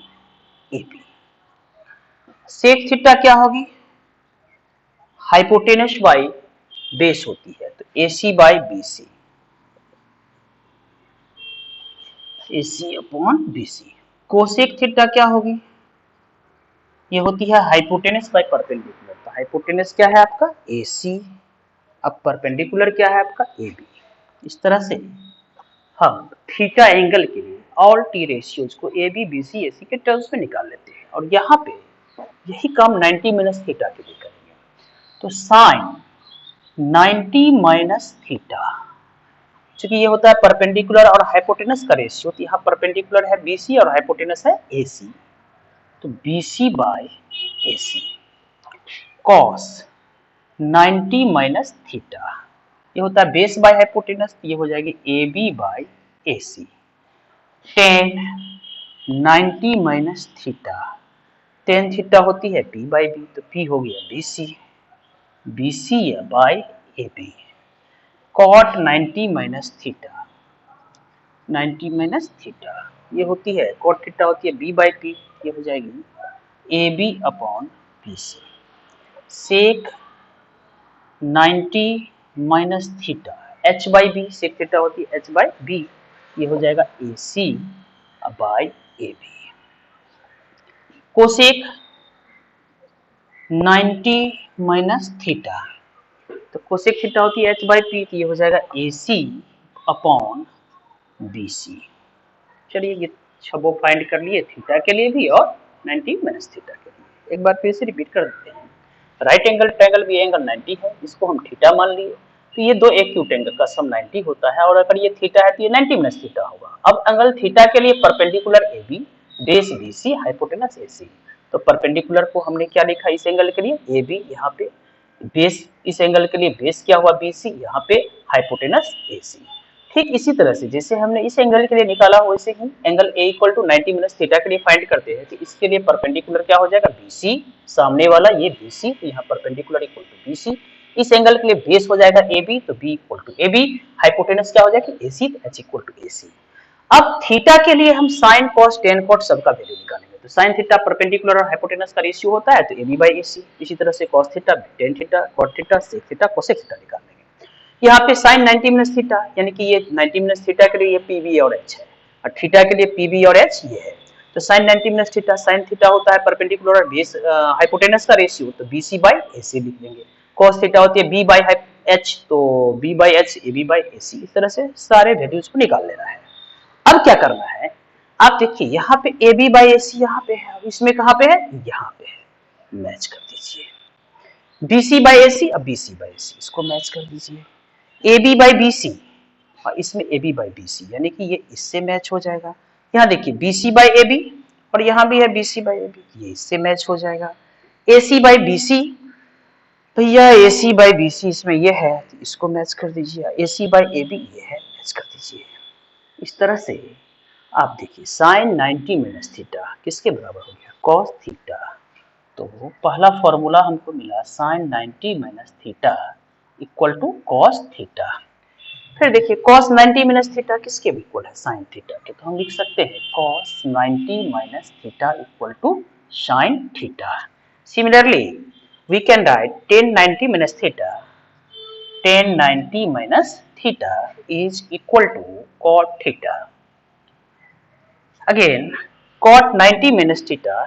A B. Sec theta क्या होगी हाइपोटेनस बाई बेस होती है, तो A C by B C, A C upon B C. Cosec theta क्या होगी, ये होती है हाइपोटेनस बाई परपेंडिकुलर, तो हाइपोटेनस क्या है आपका ए सी, अब परपेंडिकुलर क्या है आपका ए बी। इस तरह से हम थीटा एंगल के लिए ऑल टी रेशियोज को A B B C A सी के टर्म्स में निकाल लेते हैं, और यहाँ पे यही काम 90 माइनस थीटा के लिए करेंगे। तो साइन 90 माइनस थीटा, चूंकि ये होता है परपेंडिकुलर और हाइपोटेनस का रेशियो, तो यहाँ परपेंडिकुलर है बी सी और हाइपोटेनस है ए सी, तो B C by A C. Cos 90 minus theta, ये होता है बेस बाय हाइपोटेनस, ये हो जाएगी A B by A C. Tan 90 minus theta, tan theta होती है पी बाई बी, तो पी हो गया B C by A B. Cot 90 minus theta, 90 minus theta ये होती है कॉट थीटा होती है बी बाई पी, ये हो जाएगी A B upon B C. Sec 90 minus theta H by B, sec theta होती है एच बाई बी, ये हो जाएगा A C by A B. Cosec 90 minus theta, तो कोसेक थीटा होती है एच बाई पी, ये हो जाएगा ए सी अपॉन बी सी। चलिए ये छबो फाइंड कर लिए थीटा के लिए भी और 90 माइनस थीटा के लिए। एक बार फिर से रिपीट कर देते हैं। राइट एंगल ट्रायंगल भी एंगल 90 है, इसको हम थीटा मान लिए, तो ये दो एक्यूट एंगल का सम 90 होता है, और अगर ये थीटा है तो ये 90 माइनस थीटा होगा। अब एंगल थीटा के लिए perpendicular A B, base B C, hypotenuse A C. तो परपेंडिकुलर को हमने क्या लिखा इस एंगल के लिए, ए बी, यहाँ पे बेस, इस एंगल के लिए बेस क्या हुआ बी सी, यहाँ पे हाइपोटेनस ए सी। ठीक इसी तरह से जैसे हमने इस एंगल के लिए निकाला वैसे ही angle A equal to 90 minus theta के लिए फाइंड करते हैं। तो इसके लिए परपेंडिकुलर क्या हो जाएगा BC, सामने वाला ये BC, तो यहाँ परपेंडिकुलर इक्वल टू BC। इस एंगल के लिए बेस हो जाएगा AB, तो B equal to AB। Hypotenuse क्या हो जाएगा AC, तो H इक्वल टू AC। अब थीटा के लिए हम साइन कॉस टेन कॉट सबका वैल्यू निकालेंगे। तो साइन थीटा परपेंडिकुलर और हाइपोटेनस का रेशियो होता है, तो AB बाई AC। इसी तरह से cos theta, tan theta, cot theta, sec theta, cosec theta निकालेंगे। यहाँ पे साइन 90 माइनस थीटा, यानी कि ये 90 माइनस थीटा के लिए ये PB और H है, और थीटा के लिए PB और H ये है। तो sine 90 minus theta, sine theta होता है परपेंडिकुलर और बेस हाइपोटेनस का रेशियो, तो BC बाई AC लिख लेंगे। कॉस थीटा होती है B बाई H, तो B by H AB by AC। इस तरह से सारे वैल्यूज को निकाल लेना है। अब क्या करना है, आप देखिए यहाँ पे AB बाई AC यहाँ पे है, इसमें कहाँ पे है, यहाँ पे है, मैच कर दीजिए। BC बाई AC, अब BC बाई AC इसको मैच कर दीजिए। AB बाई BC और इसमें AB बाई BC, यानी कि ये इससे मैच हो जाएगा। यहाँ देखिए BC बाई AB और यहाँ भी है BC बाई AB, ये इससे मैच हो जाएगा। AC बाई BC, भैया AC बाई BC इसमें ये है, तो इसको मैच कर दीजिए। AC बाई AB ये है, मैच कर दीजिए। इस तरह से आप देखिए साइन 90 माइनस थीटा किसके बराबर हो गया, कॉस थीटा। तो पहला फॉर्मूला हमको मिला sine 90 minus theta equal to cos theta. फिर देखिए cos 90 माइनस थीटा किसके इक्वल है, साइन थीटा के, तो हम लिख सकते हैं cos 90 minus theta equal to sine theta. Similarly we can write tan 90 minus theta, tan 90 minus theta is equal to cot theta. Again cot 90 minus theta,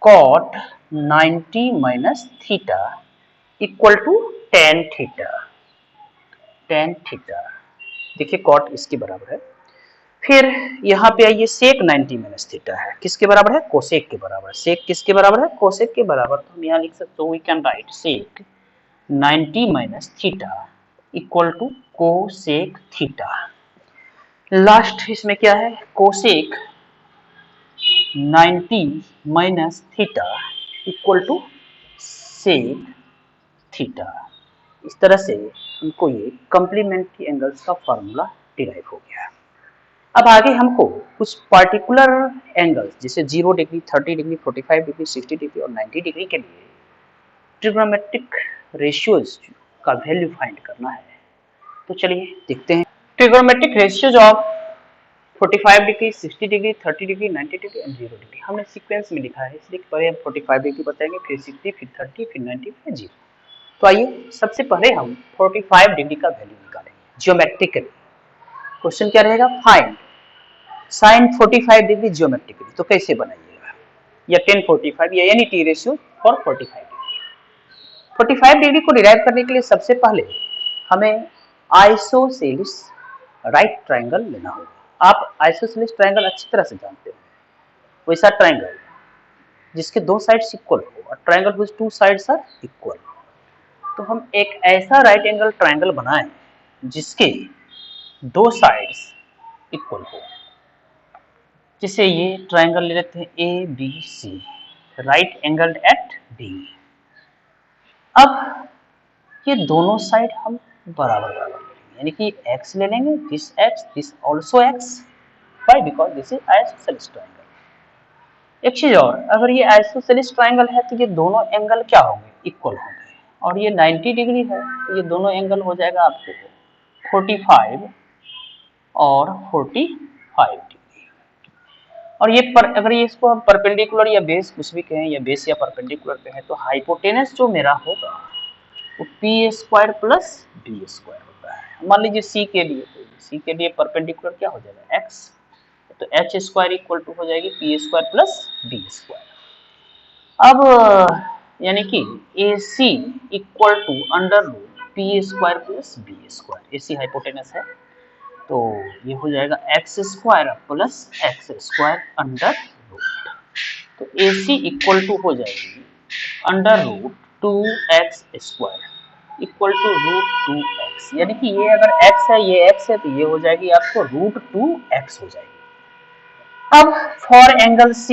cot 90 minus theta equal to tan theta, tan theta. देखिए cot इसके बराबर है। फिर यहाँ पे आइए सेक 90 minus theta है, किसके बराबर है, कोसेक के बराबर। सेक किसके बराबर है, कोसेक के बराबर। तो हम यहाँ लिख सकते हो, we can write sec 90 minus theta equal to cosec theta. Last इसमें क्या है, cosec 90 minus theta equal to sec theta. इस तरह से हमको ये कॉम्प्लीमेंट्री एंगल्स का फॉर्मूला डिराइव हो गया। अब आगे हमको कुछ पार्टिकुलर एंगल्स जैसे 0 डिग्री, 30 डिग्री, 45 डिग्री, 60 डिग्री और 90 डिग्री के लिए ट्रिग्नोमेट्रिक रेशियोज का वैल्यू फाइंड करना है। तो चलिए देखते हैं। Trigonometric ratios of 45 degree, 60 degree, 30 degree, 90 degree and 0 degree हमने सीक्वेंस में लिखा है, इसलिए पहले हम 45 डिग्री बताएंगे, फिर 60, फिर 30, फिर 90, फिर 0। तो आइए सबसे पहले हम 45 डिग्री का वैल्यू निकालेंगे ज्योमेट्रिकली। क्वेश्चन क्या रहेगा, फाइंड साइन 45 डिग्री ज्योमेट्रिकली। तो कैसे बनाइएगा, या tan 45 या any T ratio for 45 degree. 45 degree को डिराइव करने के लिए सबसे पहले हमें आइसोसेलिस राइट ट्रायंगल लेना होगा। आप आइसोसेलिस ट्रायंगल अच्छी तरह से जानते हो, वैसा ट्रायंगल जिसके दो साइड्स इक्वल हो, और triangle whose two sides are equal. तो हम एक ऐसा राइट एंगल ट्रायंगल बनाएं जिसके दो साइड्स इक्वल हो। जैसे ये ट्रायंगल ले लेते हैं ABC, right angled at B। अब ये दोनों साइड हम बराबर बराबर लेंगे, यानी कि x ले लेंगे, this x, this also x। Why, because this is isosceles triangle. एक चीज और, अगर ये आइसोसेलेस ट्रायंगल है तो ये दोनों एंगल क्या होंगे, इक्वल होंगे। और ये 90 डिग्री है तो ये दोनों एंगल हो जाएगा आपको 45 और 45 डिग्री। और ये अगर ये इसको हम परपेंडिकुलर या बेस कुछ भी कहें, या बेस या परपेंडिकुलर कहें, तो हाइपोटेनस जो मेरा होगा वो P square plus B square होता है। मान लीजिए सी के लिए, तो सी के लिए परपेंडिकुलर क्या हो जाएगा, एक्स, तो एच स्क्वायर इक्वल टू हो जाएगी P square plus B square. अब यानी कि A C equal to under root P square plus B square. A C hypotenuse है, तो ये हो जाएगा X square plus X square under root. तो AC इक्वल टू हो जाएगी under root 2x square equal to root 2x, यानी कि ये अगर x है ये x है तो ये हो जाएगी आपको रूट 2x हो जाएगी। अब फॉर एंगल C,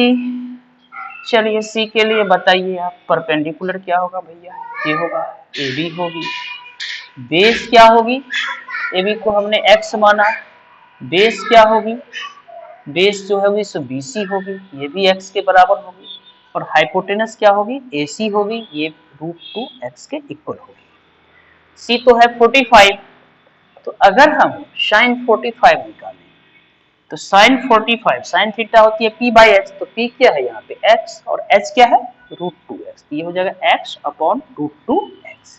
चलिए C के लिए बताइए आप परपेंडिकुलर क्या होगा भैया, ये होगा AB होगी, बेस क्या होगी, AB को हमने x माना, बेस क्या होगी, बेस जो है वो इस BC होगी, ये भी x के बराबर होगी, और हाइपोटेनस क्या होगी, AC होगी, ये रूट 2x के इक्वल होगी। C तो है 45, तो अगर हम sin 45 निकालें तो sin 45 sin थीटा होती है p बाई एच, तो p क्या है यहाँ पे x और h क्या है रूट 2x, तो ये हो जाएगा x अपॉन रूट 2x,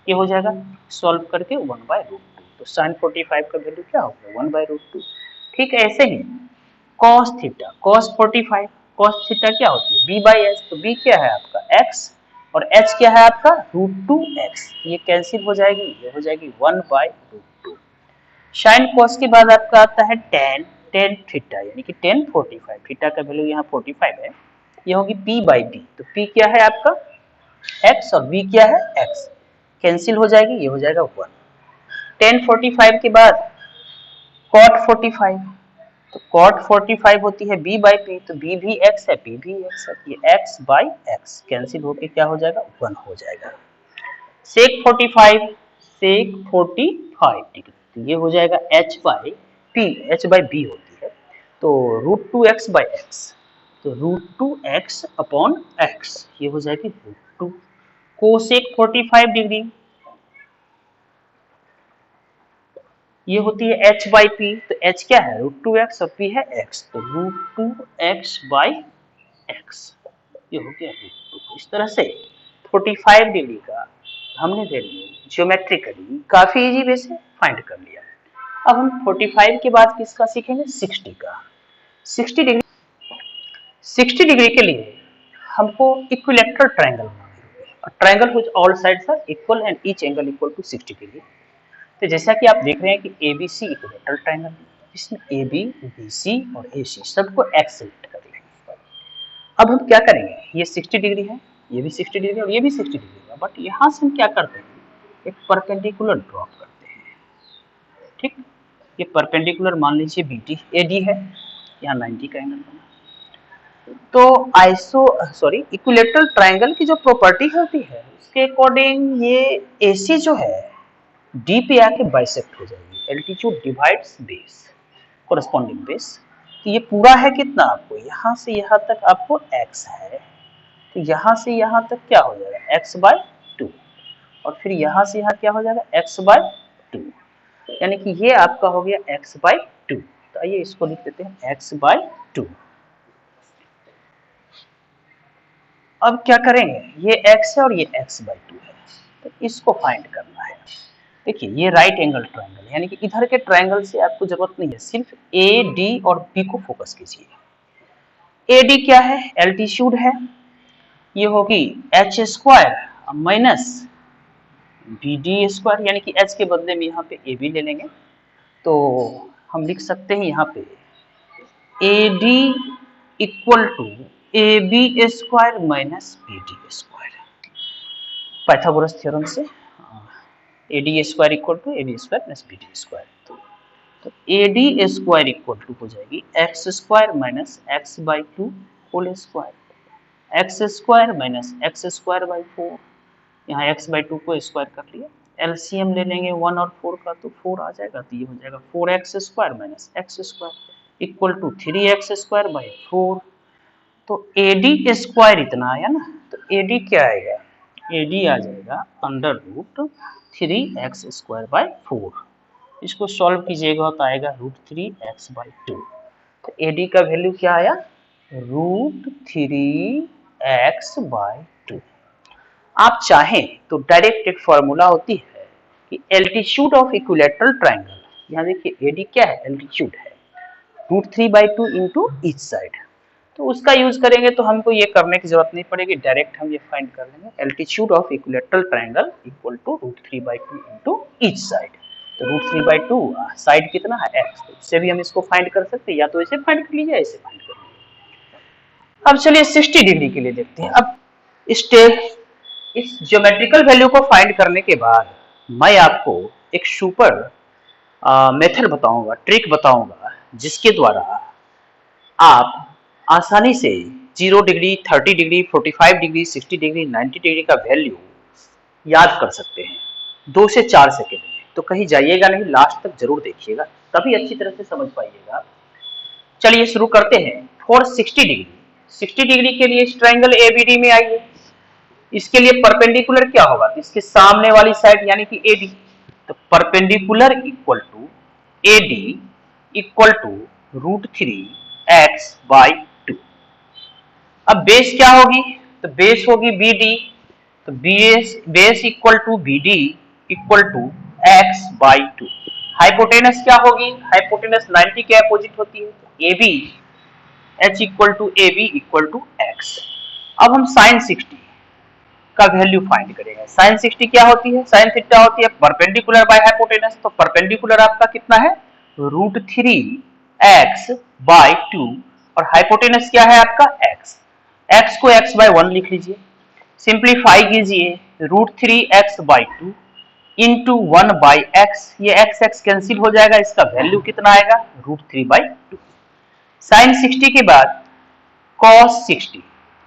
ये हो जाएगा सॉल्व करके 1 बाय रूट 2, तो sin 45 का वैल्यू क्या होगा 1 बाय रूट 2। ठीक है, ऐसे ही cos theta cos 45 cos theta क्या होती है b बाई एच, तो b क्या है आपका x और h क्या है आपका रूट 2x, ये कैंसिल हो जाएगी, ये हो जाएगी 1 बाय रूट 2। साइन cos के बाद आपका आता है tan tan थीटा, यानी कि tan 45, थीटा का वैल्यू यहाँ 45 है, ये होगी p बाई b, तो p क्या है आपका x और b क्या है x, कैंसिल हो जाएगी, ये हो जाएगा 1। tan 45 के बाद cot 45, तो cot 45 होती है b बाई p, तो b भी x है p भी x है, ये x बाई x कैंसिल होके क्या हो जाएगा 1 हो जाएगा। sec 45 sec 45 डिग्री, तो ये हो जाएगा h by p, h by b होती है, तो रूट 2x बाई x, तो रूट 2x अपॉन x, ये हो जाएगी रूट 2। कोसेक 45 डिग्री ये होती है h बाई p, तो h क्या है रूट 2x और p है x, तो रूट 2x बाई x, ये हो गया रूट 2। इस तरह से 45 डिग्री का हमने वैल्यू ज्योमेट्रिकली काफी इजी वे से फाइंड कर लिया। अब हम 45 के बाद किसका सीखेंगे 60 का। 60 डिग्री के लिए हमको इक्विलैटरल ट्रायंगल बनाना है, triangle which all sides are equal and each angle equal to 60 degree. तो जैसा कि आप देख रहे हैं कि ABC इक्विलैटरल ट्रायंगल है, इसमें AB, BC और AC सबको एक्स सेलेक्ट कर लेंगे। अब हम क्या करेंगे, ये 60 डिग्री है, ये भी 60 डिग्री और ये भी 60 डिग्री है, बट यहाँ से हम क्या करते हैं एक परपेंडिकुलर ड्रॉप करते हैं। ठीक, ये परपेंडिकुलर मान लीजिए BD AD है, यहाँ 90 का एंगल बना। तो इक्विलैटरल ट्रायंगल की जो प्रॉपर्टी होती है उसके अकॉर्डिंग ये AC जो है D पे आके बाइसेक्ट हो जाएगी, altitude divides base, corresponding base, तो ये पूरा है कितना आपको यहाँ से यहाँ तक आपको x है, तो यहाँ से यहाँ तक क्या हो जाएगा x बाय 2, और फिर यहाँ से यहाँ क्या हो जाएगा x बाय 2, यानी कि ये आपका हो गया x बाय 2। तो आइए इसको लिख देते हैं x बाय 2। अब क्या करेंगे, ये x है और ये x बाय 2 है, तो इसको फाइंड करना है। देखिए ये राइट एंगल ट्रायंगल है, यानी कि इधर के ट्रायंगल से आपको जरूरत नहीं है, सिर्फ AD और B को फोकस कीजिए। AD क्या है एल्टीट्यूड है, ये होगी h square minus BD square, यानी कि h के बदले में यहाँ पे AB ले लेंगे, तो हम लिख सकते हैं यहाँ पे AD equal to AB square minus BD square, Pythagoras theorem से AD square equal to AB square plus BD square, तो AD स्क्वायर इक्वल टू हो जाएगी x square minus x by 2 whole square, x square minus x square by 4, यहाँ x by 2 को square कर लिया, LCM ले लेंगे 1 और 4 का, तो 4 आ जाएगा, तो ये हो जाएगा 4x square minus x square equal to 3x square by 4, तो AD स्क्वायर इतना आया ना, तो AD क्या आएगा, AD आ जाएगा under root 3x square by 4, इसको सॉल्व कीजिएगा तो आएगा रूट 3x बाई 2, तो AD का वैल्यू क्या आया रूट 3x बाई 2। आप चाहें तो डायरेक्ट एक फॉर्मूला होती है कि एल्टीट्यूड ऑफ इक्विलैटरल ट्रायंगल, यहाँ देखिए AD क्या है एल्टीट्यूड है, रूट 3/2 इंटू ईच साइड, तो उसका यूज करेंगे तो हमको ये करने की जरूरत नहीं पड़ेगी, डायरेक्ट हम ये फाइंड कर लेंगे altitude of equilateral triangle equal to root 3/2 into each side, तो √3/2 साइड कितना है x, तो इससे भी हम इसको फाइंड कर सकते हैं, या तो इसे फाइंड कर लीजिए, ऐसे फाइंड कर लीजिए। अब चलिए 60 डिग्री के लिए देखते हैं। अब इस ज्योमेट्रिकल वैल्यू को फाइंड करने के बाद मैं आपको एक सुपर मेथड बताऊंगा, ट्रिक बताऊंगा, जिसके द्वारा आप आसानी से 0 degree, 30 degree, 45 degree, 60 degree, 90 degree का वैल्यू याद कर सकते हैं 2 से 4 सेकेंड में। तो कहीं जाइएगा नहीं, लास्ट तक जरूर देखिएगा, तभी अच्छी तरह से समझ पाइएगा। चलिए शुरू करते हैं। फॉर 60 डिग्री, 60 डिग्री के लिए इस ट्रायंगल एबीडी में आइए। इसके लिए परपेंडिकुलर क्या होगा, तो इसके सामने वाली साइड यानी कि एडी, तो perpendicular equal to AD equal to √3x/2। अब बेस क्या होगी, तो बेस होगी बीडी, तो base equal to BD equal to x/2। Hypotenuse क्या होगी, हाइपोटेनस 90 के अपोजिट होती है, तो AB h equal to AB equal to x। अब हम sin 60 का वैल्यू फाइंड करेंगे। sin 60 क्या होती है, sin थीटा होती है परपेंडिकुलर बाय हाइपोटेनस, तो परपेंडिकुलर आपका कितना है √3x/2 और हाइपोटेनस क्या है आपका x, x को x/1 लिख लीजिए, सिंप्लीफाई कीजिए, √3x/2 इंटू 1/x, ये x कैंसिल हो जाएगा, इसका वैल्यू कितना आएगा √3/2। sin 60 के बाद cos 60,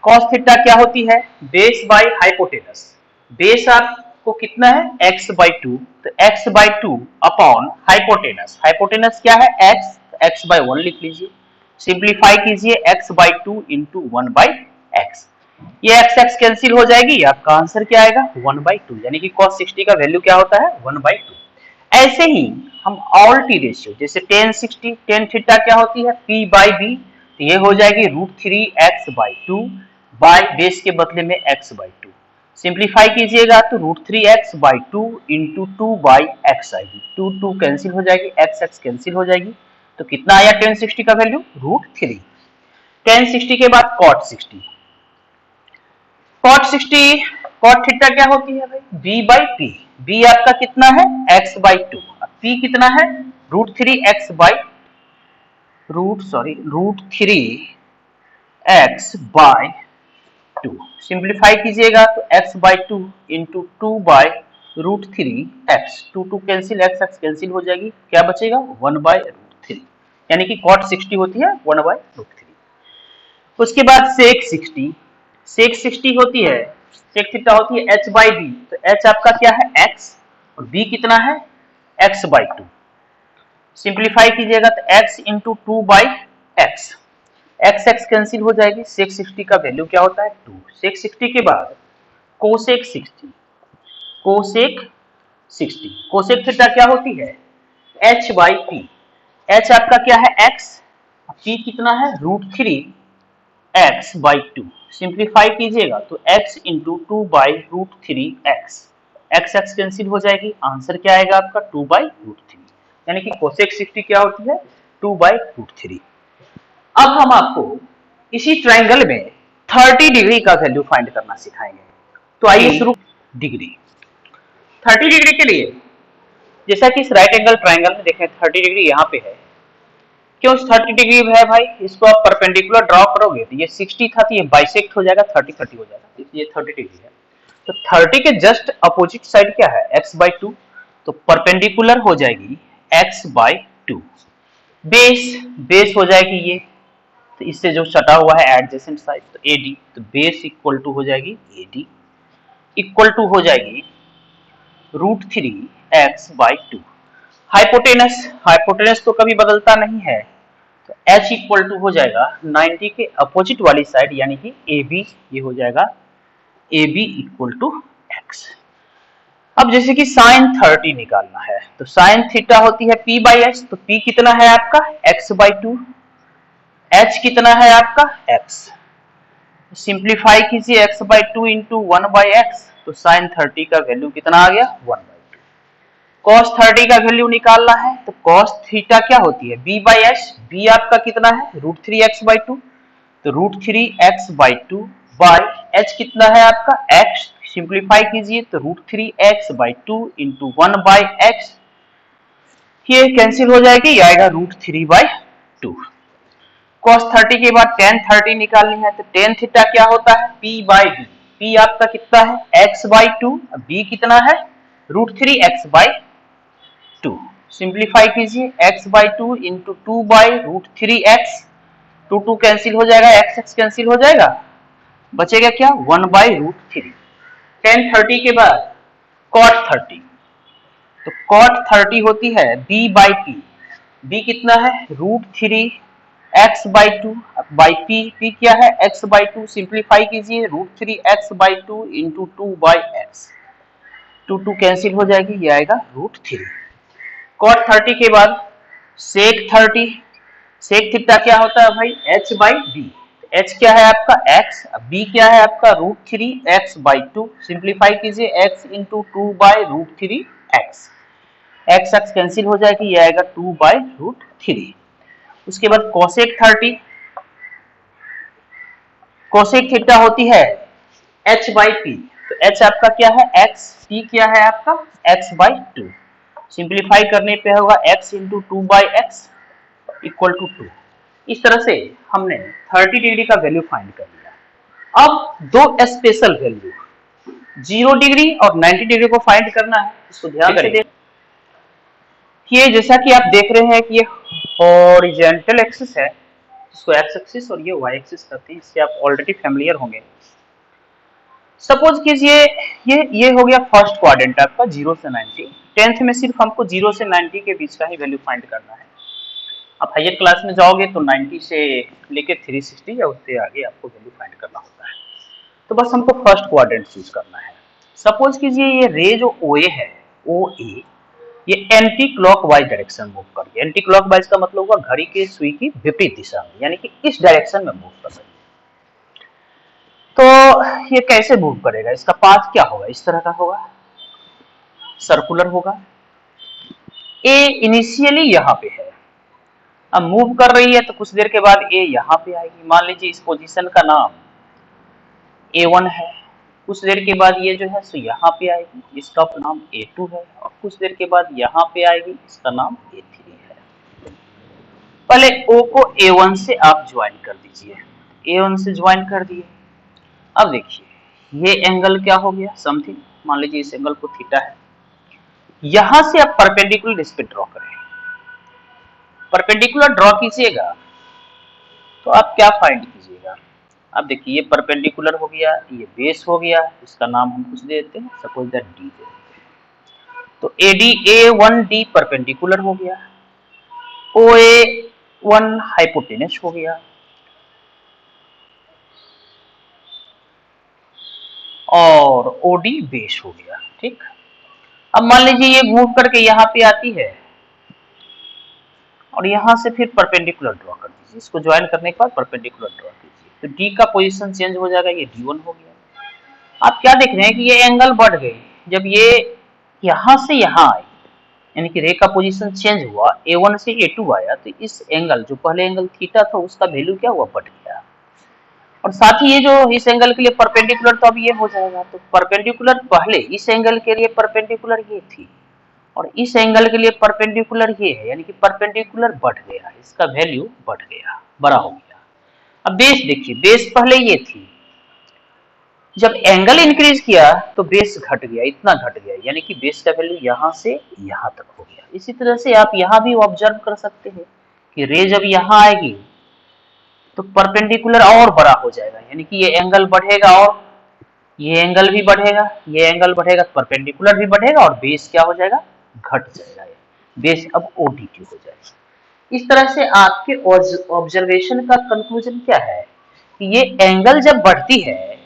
cos थीटा क्या होती है बेस बाय हाइपोटेनस, बेस आपको कितना है x/2, तो x/2 अपॉन हाइपोटेनस, हाइपोटेनस क्या है x, x/1 लिख लीजिए, सिंप्लीफाई कीजिए, x/2 इंटू 1/x, ये x कैंसिल हो जाएगी, आपका आंसर क्या आएगा 1/2, यानी कि cos 60 का वैल्यू क्या होता है 1/2। ऐसे ही हम ऑल टी रेशियो, जैसे tan 60, tan थीटा क्या होती है p/b, तो ये हो जाएगी √3x/2 बाय बेस के बदले में x/2, सिंप्लीफाई कीजिएगा तो √3x/2 इंटू 2/x आएगी, 2 कैंसिल हो जाएगी, x कैंसिल हो जाएगी, तो कितना आया tan 60 का वैल्यू √3। tan 60 के बाद cot 60, cot 60, cot थीटा क्या होती है भाई b/p, b आपका कितना है x/2, p कितना है √3x/2, सिंप्लीफाई कीजिएगा तो x/2 into 2/√3x, 2 cancel, x cancel हो जाएगी, क्या बचेगा 1/√3, यानी कि cot 60 होती है 1/√3। उसके बाद sec 60, sec 60 होती है, sec थीटा होती है h/b, तो h आपका क्या है x और b कितना है x/2, सिंप्लीफाई कीजिएगा तो x into 2/x, x cancel हो जाएगी, sec 60 का वैल्यू क्या होता है 2। sec 60 के बाद cosec 60, cosec 60, cosec थीटा क्या होती है h/p, h आपका क्या है x, p कितना है √3x/2, सिंप्लीफाई कीजिएगा तो x into 2/√3x, x cancel हो जाएगी, आंसर क्या आएगा आपका 2/√3, यानी कि cosec 60 क्या होती है 2/√3। अब हम आपको इसी ट्रायंगल में 30 डिग्री का वैल्यू फाइंड करना सिखाएंगे। तो आइए शुरू। डिग्री 30 डिग्री के लिए जैसा कि इस राइट एंगल ट्रायंगल में देखें 30 डिग्री यहाँ पे है, क्यों 30 डिग्री है भाई, इसको आप परपेंडिकुलर ड्रॉ करोगे तो ये 60 था तो ये बाइसेक्ट हो जाएगा, 30 30 हो जाएगा, ये 30 डिग्री है। तो 30 के जस्ट अपोजिट साइड क्या है x/2, तो परपेंडिकुलर हो जाएगी x/2, बेस हो जाएगी ये, तो इससे जो सटा हुआ है एडजेसेंट साइड तो AD, तो बेस इक्वल टू हो जाएगी AD इक्वल टू हो जाएगी √3x/2। हाइपोटेनस तो कभी बदलता नहीं है, तो h इक्वल टू हो जाएगा 90 के अपोजिट वाली साइड यानी कि AB, ये हो जाएगा AB इक्वल टू x। अब जैसे कि sin 30 निकालना है, तो sin थीटा होती है p/h, तो p कितना है आपका x/2, h कितना है आपका x, सिंप्लीफाई कीजिए x/2 इंटू 1/x, तो sin 30 का वैल्यू कितना आ गया 1/2। cos 30 का वैल्यू निकालना है, तो cos थीटा क्या होती है b/h, b आपका कितना है √3x/2, तो √3x/2 बाय h कितना है आपका x, सिंप्लीफाई कीजिए तो √3x/2 इंटू 1/x, ये कैंसिल हो जाएगी, ये आएगा √3/2। cos 30 के बाद tan 30 निकालनी है, तो tan थीटा क्या होता है, p/b। p आपका कितना है, x/2, b कितना है, √3x/2। सिंप्लीफाई कीजिए, x/2 इंटू 2/√3x, 2 कैंसिल हो जाएगा, x कैंसिल हो जाएगा, बचेगा क्या, 1/√3। tan 30 के बाद cot 30, तो cot 30 होती है b/p। b कितना है, √3x/2 बाई p क्या है, x/2। सिंप्लीफाई कीजिए, √3x/2 इंटू 2/x, 2 कैंसिल हो जाएगी, ये आएगा √3। cot 30 के बाद sec 30, sec थीटा क्या होता है भाई, h/b। h क्या है आपका, x, b क्या है आपका, √3x/2। सिंप्लीफाई कीजिए, x into 2/√3x, x cancel हो जाएगी, ये आएगा 2/√3। उसके बाद cosec 30, cosec थीटा होती है h/p, तो h आपका क्या है, x, p क्या है आपका, x/2। सिंप्लीफाई करने पे होगा x into 2/x equal to 2। इस तरह से हमने 30 डिग्री का वैल्यू फाइंड कर लिया। अब दो स्पेशल वैल्यू 0 डिग्री और 90 डिग्री को फाइंड करना है, इसको ध्यान से देख। ये जैसा कि आप देख रहे हैं कि ये हॉरिजॉन्टल एक्सिस है, इसको एक्स एक्सिस और ये वाई एक्सिस कहते हैं, इससे आप ऑलरेडी फैमिलियर होंगे। सपोज कीजिए ये हो गया फर्स्ट क्वाड्रेंट आपका 0 से 90। 10th में सिर्फ हमको 0 से 90 के बीच का ही वैल्यू फाइंड करना है। आप हायर क्लास में जाओगे तो 90 से लेके 360 या उससे आगे आपको वैल्यू फाइंड करना होता है। तो बस हमको फर्स्ट क्वाड्रेंट चूज करना है। सपोज कीजिए ये रे जो OA है, OA ये एंटी क्लॉकवाइज डायरेक्शन मूव कर रही है। एंटी क्लॉकवाइज का मतलब हुआ घड़ी के सुई की विपरीत दिशा में, यानी कि इस डायरेक्शन में मूव कर रही है। तो ये कैसे मूव करेगा, इसका पाथ क्या होगा, इस तरह का होगा, सर्कुलर होगा। ए इनिशियली यहाँ पे है, अब मूव कर रही है तो कुछ देर के बाद ए यहाँ पे आएगी। मान लीजिए इस पोजीशन का नाम A1 है, कुछ देर के बाद ये जो है सो यहाँ पे आएगी, इसका नाम A2 है, और कुछ देर के बाद यहाँ पे आएगी, इसका नाम A3 है। पहले O को A1 से आप ज्वाइन कर दीजिए, A1 से ज्वाइन कर दिए। अब देखिए ये एंगल क्या हो गया, समथिंग, मान लीजिए इस एंगल को थीटा है। यहां से आप परपेंडिकुलर इस पे ड्रॉ करें, परपेंडिकुलर ड्रॉ कीजिएगा तो आप क्या फाइंड कीजिएगा। अब देखिए ये परपेंडिकुलर हो गया, ये बेस हो गया, इसका नाम हम कुछ दे देते हैं, सपोज दैट डी दे देते हैं। तो AD A1D परपेंडिकुलर हो गया, OA1 हाइपोटेनस हो गया, और OD बेस हो गया। ठीक, अब मान लीजिए ये मूव करके यहाँ पे आती है और यहाँ से फिर परपेंडिकुलर ड्रॉ कर दीजिए, इसको ज्वाइन करने के बाद परपेंडिकुलर ड्रॉ कीजिए, तो डी का पोजीशन चेंज हो जाएगा, ये D1 हो गया। आप क्या देख रहे हैं कि ये एंगल बढ़ गए, जब ये यहाँ से यहाँ आई, यानी कि रे का पोजीशन चेंज हुआ, A1 से A2 आया, तो इस एंगल जो पहले एंगल थीटा था उसका वैल्यू क्या हुआ, बढ़ गया। और साथ ही ये जो इस एंगल के लिए परपेंडिकुलर, तो अब ये हो जाएगा, तो परपेंडिकुलर पहले इस एंगल के लिए परपेंडिकुलर ये थी और इस एंगल के लिए परपेंडिकुलर ये है, यानी कि परपेंडिकुलर बढ़ गया, इसका वैल्यू बढ़ गया, बड़ा हो गया। अब बेस देखिए, बेस पहले ये थी, जब एंगल इंक्रीज किया तो बेस घट गया, इतना घट गया, यानी कि बेस का वैल्यू यहाँ से यहाँ तक हो गया। इसी तरह से आप यहाँ भी ऑब्जर्व कर सकते हैं कि रे जब यहाँ आएगी तो परपेंडिकुलर और बड़ा हो जाएगा, यानी कि ये एंगल बढ़ेगा और ये एंगल भी बढ़ेगा, ये एंगल बढ़ेगा, परपेंडिकुलर भी बढ़ेगा और बेस क्या हो जाएगा, घट जाएगा, बेस अब OD2 हो जाएगा। इस तरह से आपके ऑब्जर्वेशन का कंक्लूजन क्या है कि ये एंगल जब बढ़ती है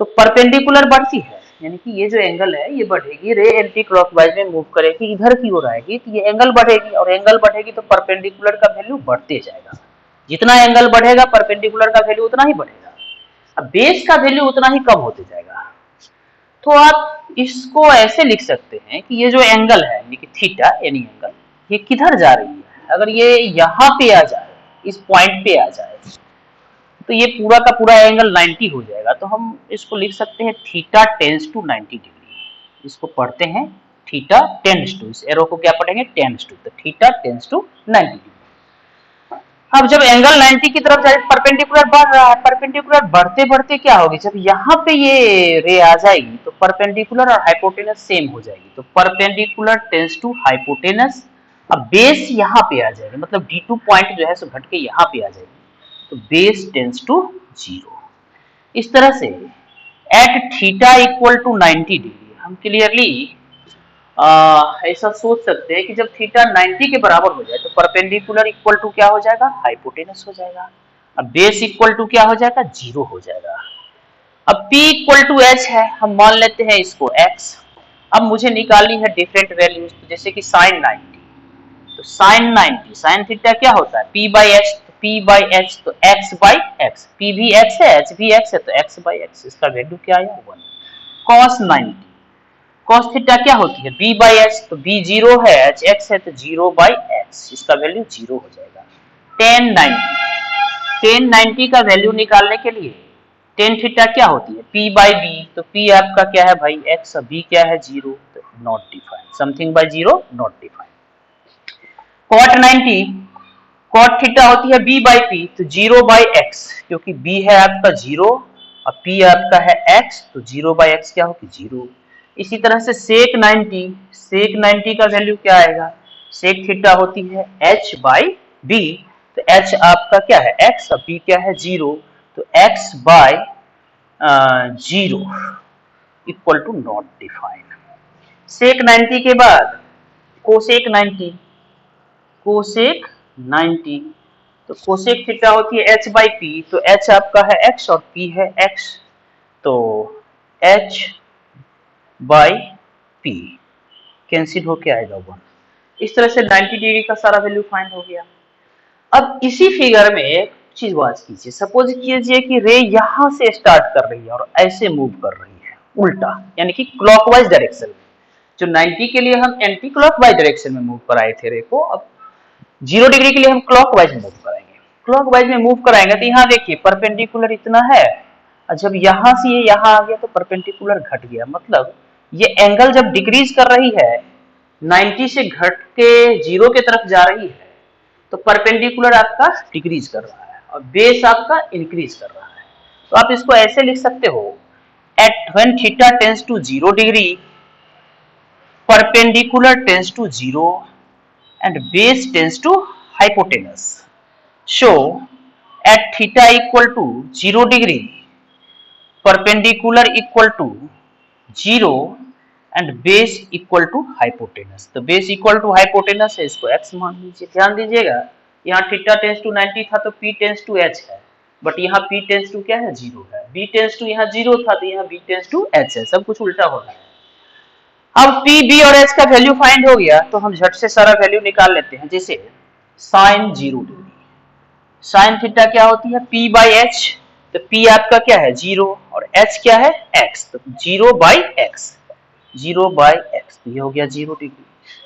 तो परपेंडिकुलर बढ़ती है, यानी कि ये जो एंगल है ये बढ़ेगी, रे एंटी क्लॉकवाइज में मूव करेगी, इधर की ओर आएगी, तो ये एंगल बढ़ेगी, और एंगल बढ़ेगी तो परपेंडिकुलर का वैल्यू बढ़ते जाएगा। जितना एंगल बढ़ेगा परपेंडिकुलर का वैल्यू उतना ही बढ़ेगा, अब बेस का वैल्यू उतना ही कम होते जाएगा। तो आप इसको ऐसे लिख सकते हैं कि ये जो एंगल है यानी कि थीटा यानी एंगल, ये किधर जा रही है, अगर ये यहाँ पे आ जाए, इस पॉइंट पे आ जाए, तो ये पूरा का पूरा एंगल 90 हो जाएगा। तो हम इसको लिख सकते हैं थीटा टेंस टू 90 डिग्री, इसको पढ़ते हैं थीटा टेंड्स टू, इस एरो को क्या पढ़ेंगे, टेंड्स टू, तो थीटा टेंड्स टू 90 डिग्री। अब जब एंगल 90 की तरफ जाए, परपेंडिकुलर बढ़ रहा है, परपेंडिकुलर बढ़ते बढ़ते क्या होगी, जब यहाँ पे ये रे आ जाएगी तो परपेंडिकुलर और हाइपोटेनस सेम हो जाएगी, तो परपेंडिकुलर टेंड्स टू हाइपोटेनस। अब बेस यहाँ पे आ जाएगी, मतलब D2 पॉइंट जो है सो घट के यहाँ पे आ जाएगी, तो बेस टेंड्स टू 0। इस तरह से at theta equal to 90 degree हम क्लियरली ऐसा सोच सकते हैं कि जब थीटा 90 के बराबर हो जाए तो परपेंडिकुलर इक्वल टू क्या हो जाएगा, हाइपोटेनस हो जाएगा। अब बेस इक्वल टू क्या हो जाएगा, 0 हो जाएगा। अब P इक्वल टू एच है, हम मान लेते हैं इसको x। अब मुझे निकालनी है डिफरेंट वैल्यूज, तो जैसे कि साइन 90, तो साइन 90 साइन थीटा क्या होता है, P by H, P by H तो x बाई एक्स, P भी x है h भी x है तो x बाई एक्स, इसका वैल्यू क्या आया 1। कॉस 90, कॉस थीटा क्या होती है, b बाई एच, तो b 0 है h x है तो 0 बाई एक्स, इसका वैल्यू 0 हो जाएगा। टेन 90, टेन 90 का वैल्यू निकालने के लिए टेन थीटा क्या होती है, p बाई b, तो p आपका क्या है भाई x, b क्या है 0, तो not defined, something by 0 not defined. Cot 90, cot theta होती है b बाई p, तो 0 बाई x, क्योंकि b है आपका 0 और p आपका है x, तो 0 बाई x क्या होगी 0। इसी तरह से सेक 90, सेक 90 का वैल्यू क्या आएगा, सेक थीटा होती है h बाई b, तो h आपका क्या है x और b क्या है 0, तो x by 0 equal to not defined. Sec 90 के बाद कोसेक 90, कोसेक 90, तो कोसेक थीटा होती है h बाई p, तो h आपका है x और p है x, तो h बाई p कैंसिल होके आएगा 1। इस तरह से 90 डिग्री का सारा वैल्यू फाइंड हो गया। अब इसी फिगर में एक चीज वाच कीजिए, सपोज कीजिए कि रे यहां से स्टार्ट कर रही है और ऐसे मूव कर रही है उल्टा, यानी कि क्लॉकवाइज डायरेक्शन में। जो 90 के लिए हम एंटी क्लॉकवाइज डायरेक्शन में मूव कराए थे रे को, अब 0 डिग्री के लिए हम क्लॉकवाइज मूव कराएंगे। क्लॉकवाइज में मूव कराएंगे तो यहाँ देखिए परपेंडिकुलर इतना है, और जब यहां से ये यहां आ गया तो परपेंडिकुलर घट गया, मतलब ये एंगल जब डिक्रीज कर रही है 90 से घट के 0 की तरफ जा रही है, तो परपेंडिकुलर आपका डिक्रीज कर रहा है और बेस आपका इंक्रीज कर रहा है। तो आप इसको ऐसे लिख सकते हो, at when theta tends to 0 degree perpendicular tends to 0 and base tends to hypotenuse. So at theta equal to 0 degree, perpendicular equal to 0 and base equal to hypotenuse. तो base equal to hypotenuse है, इसको x मान लीजिए। ध्यान दीजिएगा यहाँ theta tense to 90 था तो p टेंस टू h है, बट यहाँ p टेंस टू क्या है 0 है, b टेंस टू यहाँ 0 था तो यहाँ b टेंस टू h है, सब कुछ उल्टा हो रहा है। अब P, B और H का वैल्यू फाइंड हो गया तो हम झट से सारा वैल्यू निकाल लेते हैं। जैसे साइन 0 डिग्री, साइन थीटा क्या होती है P बाई एच, तो P आपका क्या है 0 और H क्या है x, तो 0 बाई एक्स, 0 बाई एक्स, तो ये हो गया 0 डिग्री।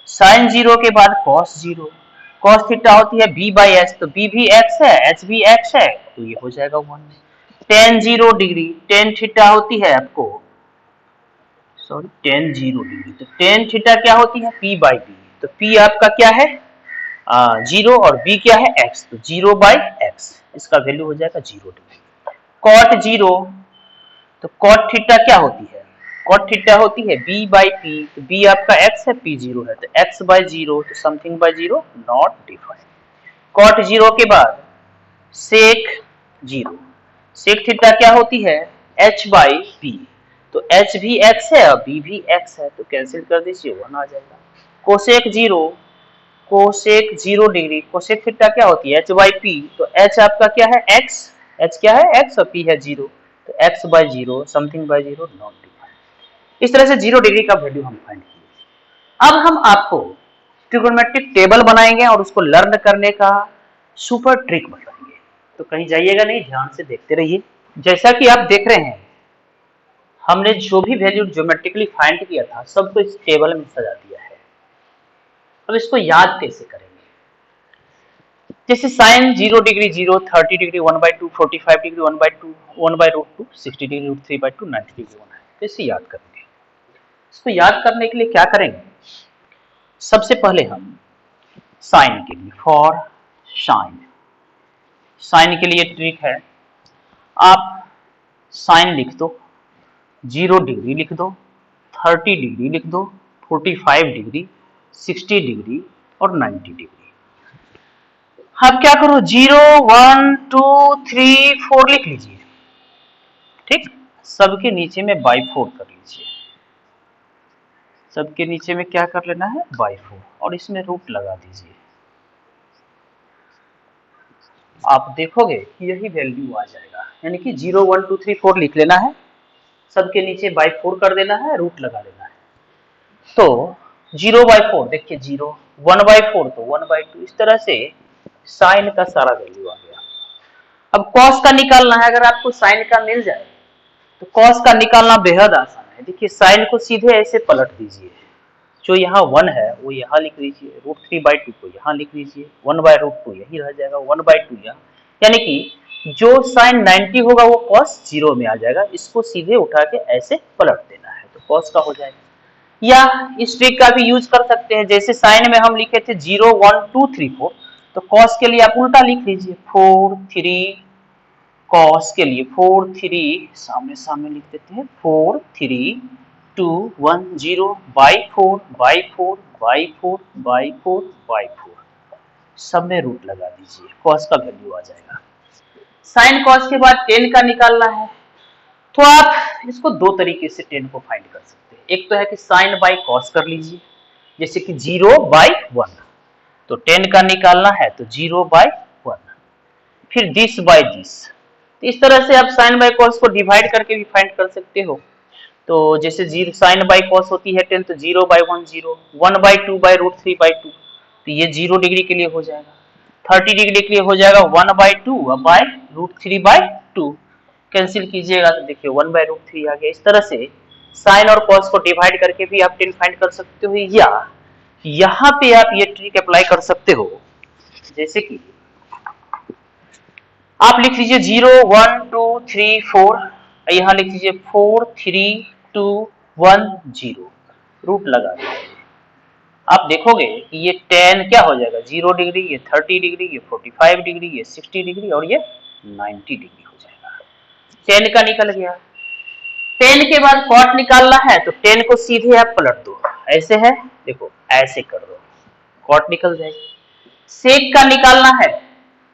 साइन 0 के बाद cos 0, cos थीटा होती है B बाई एच, तो B भी x है H भी x है, तो ये हो जाएगा 1। टेन 0 डिग्री, टेन थीटा होती है आपको सॉरी टेन 0 डिग्री, तो टेन थीटा क्या होती है P बाई बी, तो P आपका क्या है 0 और B क्या है x, तो 0 बाई एक्स, इसका वैल्यू हो जाएगा 0 डिग्री। कॉट 0, तो कॉट थीटा क्या होती है, कॉट थीटा होती है B बाई P, तो B आपका x है P 0 है, तो x बाई 0, तो something by 0 not defined. Cot 0 के बाद सेक 0, सेक थीटा क्या होती है h बाई P, तो h भी x है और b भी x है, तो कैंसिल कर दीजिए 1 आ जाएगा। Cosec 0, cosec 0 degree, cosec theta क्या होती है h बाई p, तो h आपका क्या है x, h क्या है x और p है 0, तो x by 0 something by 0 not defined. इस तरह से 0 डिग्री का वैल्यू हम फाइंड किए। अब हम आपको ट्रिगोनोमेट्रिक टेबल बनाएंगे और उसको लर्न करने का सुपर ट्रिक बताएंगे, तो कहीं जाइएगा नहीं, ध्यान से देखते रहिए। जैसा कि आप देख रहे हैं हमने जो भी वैल्यू ज्योमेट्रिकली फाइंड किया था सबको इस टेबल में सजा दिया है। अब इसको याद कैसे करेंगे, जैसे sine 0 degree 0, 30 degree 1/2, 45 degree 1/2, 1/√2, 60 degree √3/2, 90 degree 1 है, तो इसे याद करेंगे। इसको याद करने के लिए क्या करेंगे, सबसे पहले हम साइन के लिए, फॉर साइन के लिए ट्रिक है, आप साइन लिख दो, 0 डिग्री लिख दो, 30 डिग्री लिख दो, 45 डिग्री, 60 डिग्री और 90 डिग्री। अब क्या करो, 0 1 2 3 4 लिख लीजिए, ठीक। सबके नीचे में बाई 4 कर लीजिए, सबके नीचे में क्या कर लेना है, बाई 4, और इसमें रूट लगा दीजिए। आप देखोगे कि यही वैल्यू आ जाएगा, यानी कि 0 1 2 3 4 लिख लेना है, सबके नीचे बाई 4 कर देना है, रूट लगा लेना है। तो 0/4 देखिए, 0 1/4 तो 1/2, इस तरह से साइन का सारा वैल्यू आ गया। अब कॉस का निकालना है, अगर आपको साइन का मिल जाए तो कॉस का निकालना बेहद आसान है। देखिए साइन को सीधे ऐसे पलट दीजिए, जो यहाँ 1 है वो यहाँ लिख लीजिए, √3/2 को यहाँ लिख लीजिए, 1/√2 यही रह जाएगा, 1/2 यहाँ, यानी कि जो साइन 90 होगा वो कॉस 0 में आ जाएगा। इसको सीधे उठा के ऐसे पलट देना है तो कॉस का हो जाएगा। या इस ट्रिक का भी यूज कर सकते हैं, जैसे साइन में हम लिखे थे 0 1 2 3 4, तो कॉस के लिए आप उल्टा लिख लीजिए, 4 3, कॉस के लिए 4 3, सामने सामने लिख देते हैं, 4 3 2 1 0/4 सब में रूट लगा दीजिए, कॉस का वैल्यू आ जाएगा। साइन कॉस के बाद टेन का निकालना है, तो आप इसको दो तरीके से टेन को फाइंड कर सकते हैं। एक तो है कि साइन बाई कॉस कर लीजिए, जैसे कि 0/1, तो 10 का निकालना है तो 0/1, फिर दिस बाई दिस, इस तरह से आप साइन बाई कॉस को डिवाइड करके भी फाइंड कर सकते हो। तो जैसे जीरो साइन बाई कॉस होती है 10, तो 0/1 0, 1/2/√3/2, तो ये 0 डिग्री के लिए हो जाएगा। 30 डिग्री के लिए हो जाएगा 1/2/√3/2, कैंसिल कीजिएगा तो देखिए 1/√3 आ गया। इस तरह से साइन और कॉस को डिवाइड करके भी आप 10 फाइंड कर सकते हो, या यहाँ पे आप ये ट्रिक अप्लाई कर सकते हो, जैसे कि आप लिख लीजिए 0 1 2 3 4, यहाँ लिख लीजिए 4 3 2 1 0, रूट लगा दीजिए। आप देखोगे कि ये 10 क्या हो जाएगा, 0 डिग्री, ये 30 डिग्री, ये 45 डिग्री, ये 60 डिग्री और ये 90 डिग्री हो जाएगा। 10 का निकल गया। 10 के बाद कॉट निकालना है, तो 10 को सीधे आप पलट दो, ऐसे है, देखो ऐसे कर दो, कॉट निकल जाएगी। सेक का निकालना है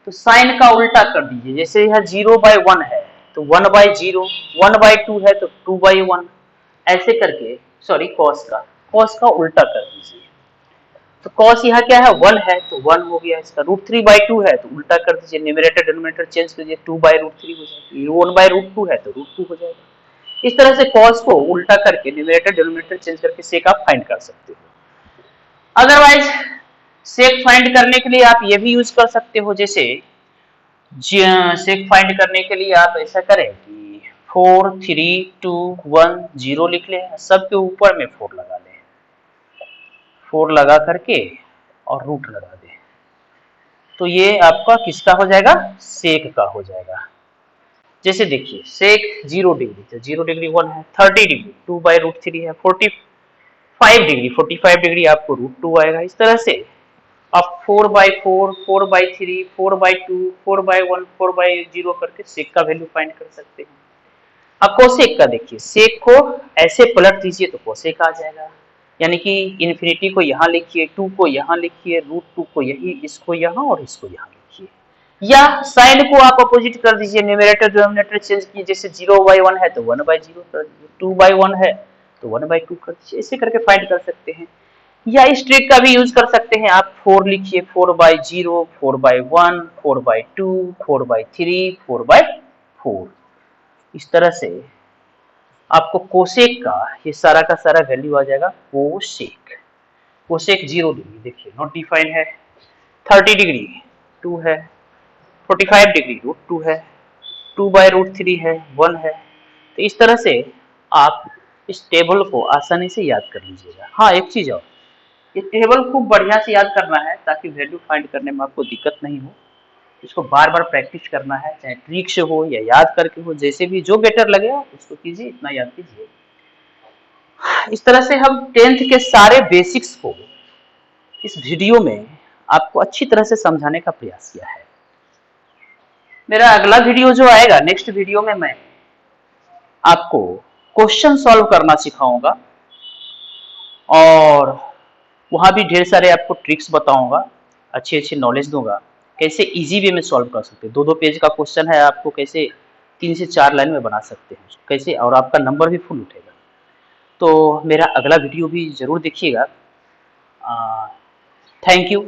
तो साइन का उल्टा कर दीजिए, जैसे यह 0/1 है तो 1/0, 1/2 है तो 2/1, ऐसे करके, सॉरी कॉस का उल्टा कर दीजिए। तो कॉस यहाँ क्या है, 1 है तो 1 हो गया इसका, √3/2 है तो उल्टा कर दीजिए, न्यूमरेटर डिनोमिनेटर चेंज कीजिए, 2/√3 हो जाएगा, 1/√2 है तो √2 हो जाएगा। इस तरह से कॉस को उल्टा करके न्यूमरेटर डिनोमिनेटर चेंज करके सेक आप फाइंड कर सकते हो। अदरवाइज सेक फाइंड करने के लिए आप ये भी यूज कर सकते हो, जैसे सेक फाइंड करने के लिए आप ऐसा करें कि 4 3 2 1 0 लिख लें, सबके ऊपर में 4 लगा लें, 4 लगा करके और रूट लगा दें, तो ये आपका किसका हो जाएगा, सेक का हो जाएगा। जैसे देखिए सेक 0 डिग्री, तो 0 डिग्री 1 है, 30 डिग्री 2/√3 है, 45 डिग्री 45 डिग्री आपको √2 आएगा। इस तरह से आप 4/4 4/3 4/2 4/1 4/0 करके सेक का वैल्यू फाइंड कर सकते हैं। अब कोसेक का देखिए, सेक को ऐसे पलट दीजिए तो कोसेक आ जाएगा, यानी कि इन्फिनिटी को यहाँ लिखिए, 2 को यहाँ लिखिए, √2 को यही, इसको यहाँ और इसको यहाँ लिखिए, या साइन को आप अपोजिट कर दीजिए, न्यूमरेटर डिनोमिनेटर चेंज कीजिए, जैसे 0/1 है तो 1/0 कर दीजिए, 2/1 है तो 1/2 कर दीजिए, ऐसे करके फाइंड कर सकते हैं। या इस ट्रिक का भी यूज कर सकते हैं, आप 4 लिखिए, 4/0 4/1 4/2 4/3 4/4, इस तरह से आपको कोसेक का ये सारा का सारा वैल्यू आ जाएगा। कोसेक 0 डिग्री देखिए नॉट डिफाइन है, 30 डिग्री 2 है, 45 डिग्री √2 है, 2/√3 है, 1 है। तो इस तरह से आप इस टेबल को आसानी से याद कर लीजिएगा। हाँ एक चीज और, ये टेबल खूब बढ़िया से याद करना है ताकि वैल्यू फाइंड करने में आपको दिक्कत नहीं हो। इसको बार बार प्रैक्टिस करना है, चाहे ट्रिक से हो या याद करके हो, जैसे भी जो बेटर लगे उसको कीजिए, इतना याद कीजिए। इस तरह से हम 10th के सारे बेसिक्स को इस वीडियो में आपको अच्छी तरह से समझाने का प्रयास किया है। मेरा अगला वीडियो जो आएगा, नेक्स्ट वीडियो में मैं आपको क्वेश्चन सॉल्व करना सिखाऊंगा और वहाँ भी ढेर सारे आपको ट्रिक्स बताऊंगा, अच्छी अच्छी नॉलेज दूंगा, कैसे इजी वे में सॉल्व कर सकते हैं। 2-2 पेज का क्वेश्चन है, आपको कैसे 3 से 4 लाइन में बना सकते हैं कैसे, और आपका नंबर भी फुल उठेगा। तो मेरा अगला वीडियो भी ज़रूर देखिएगा। Thank you.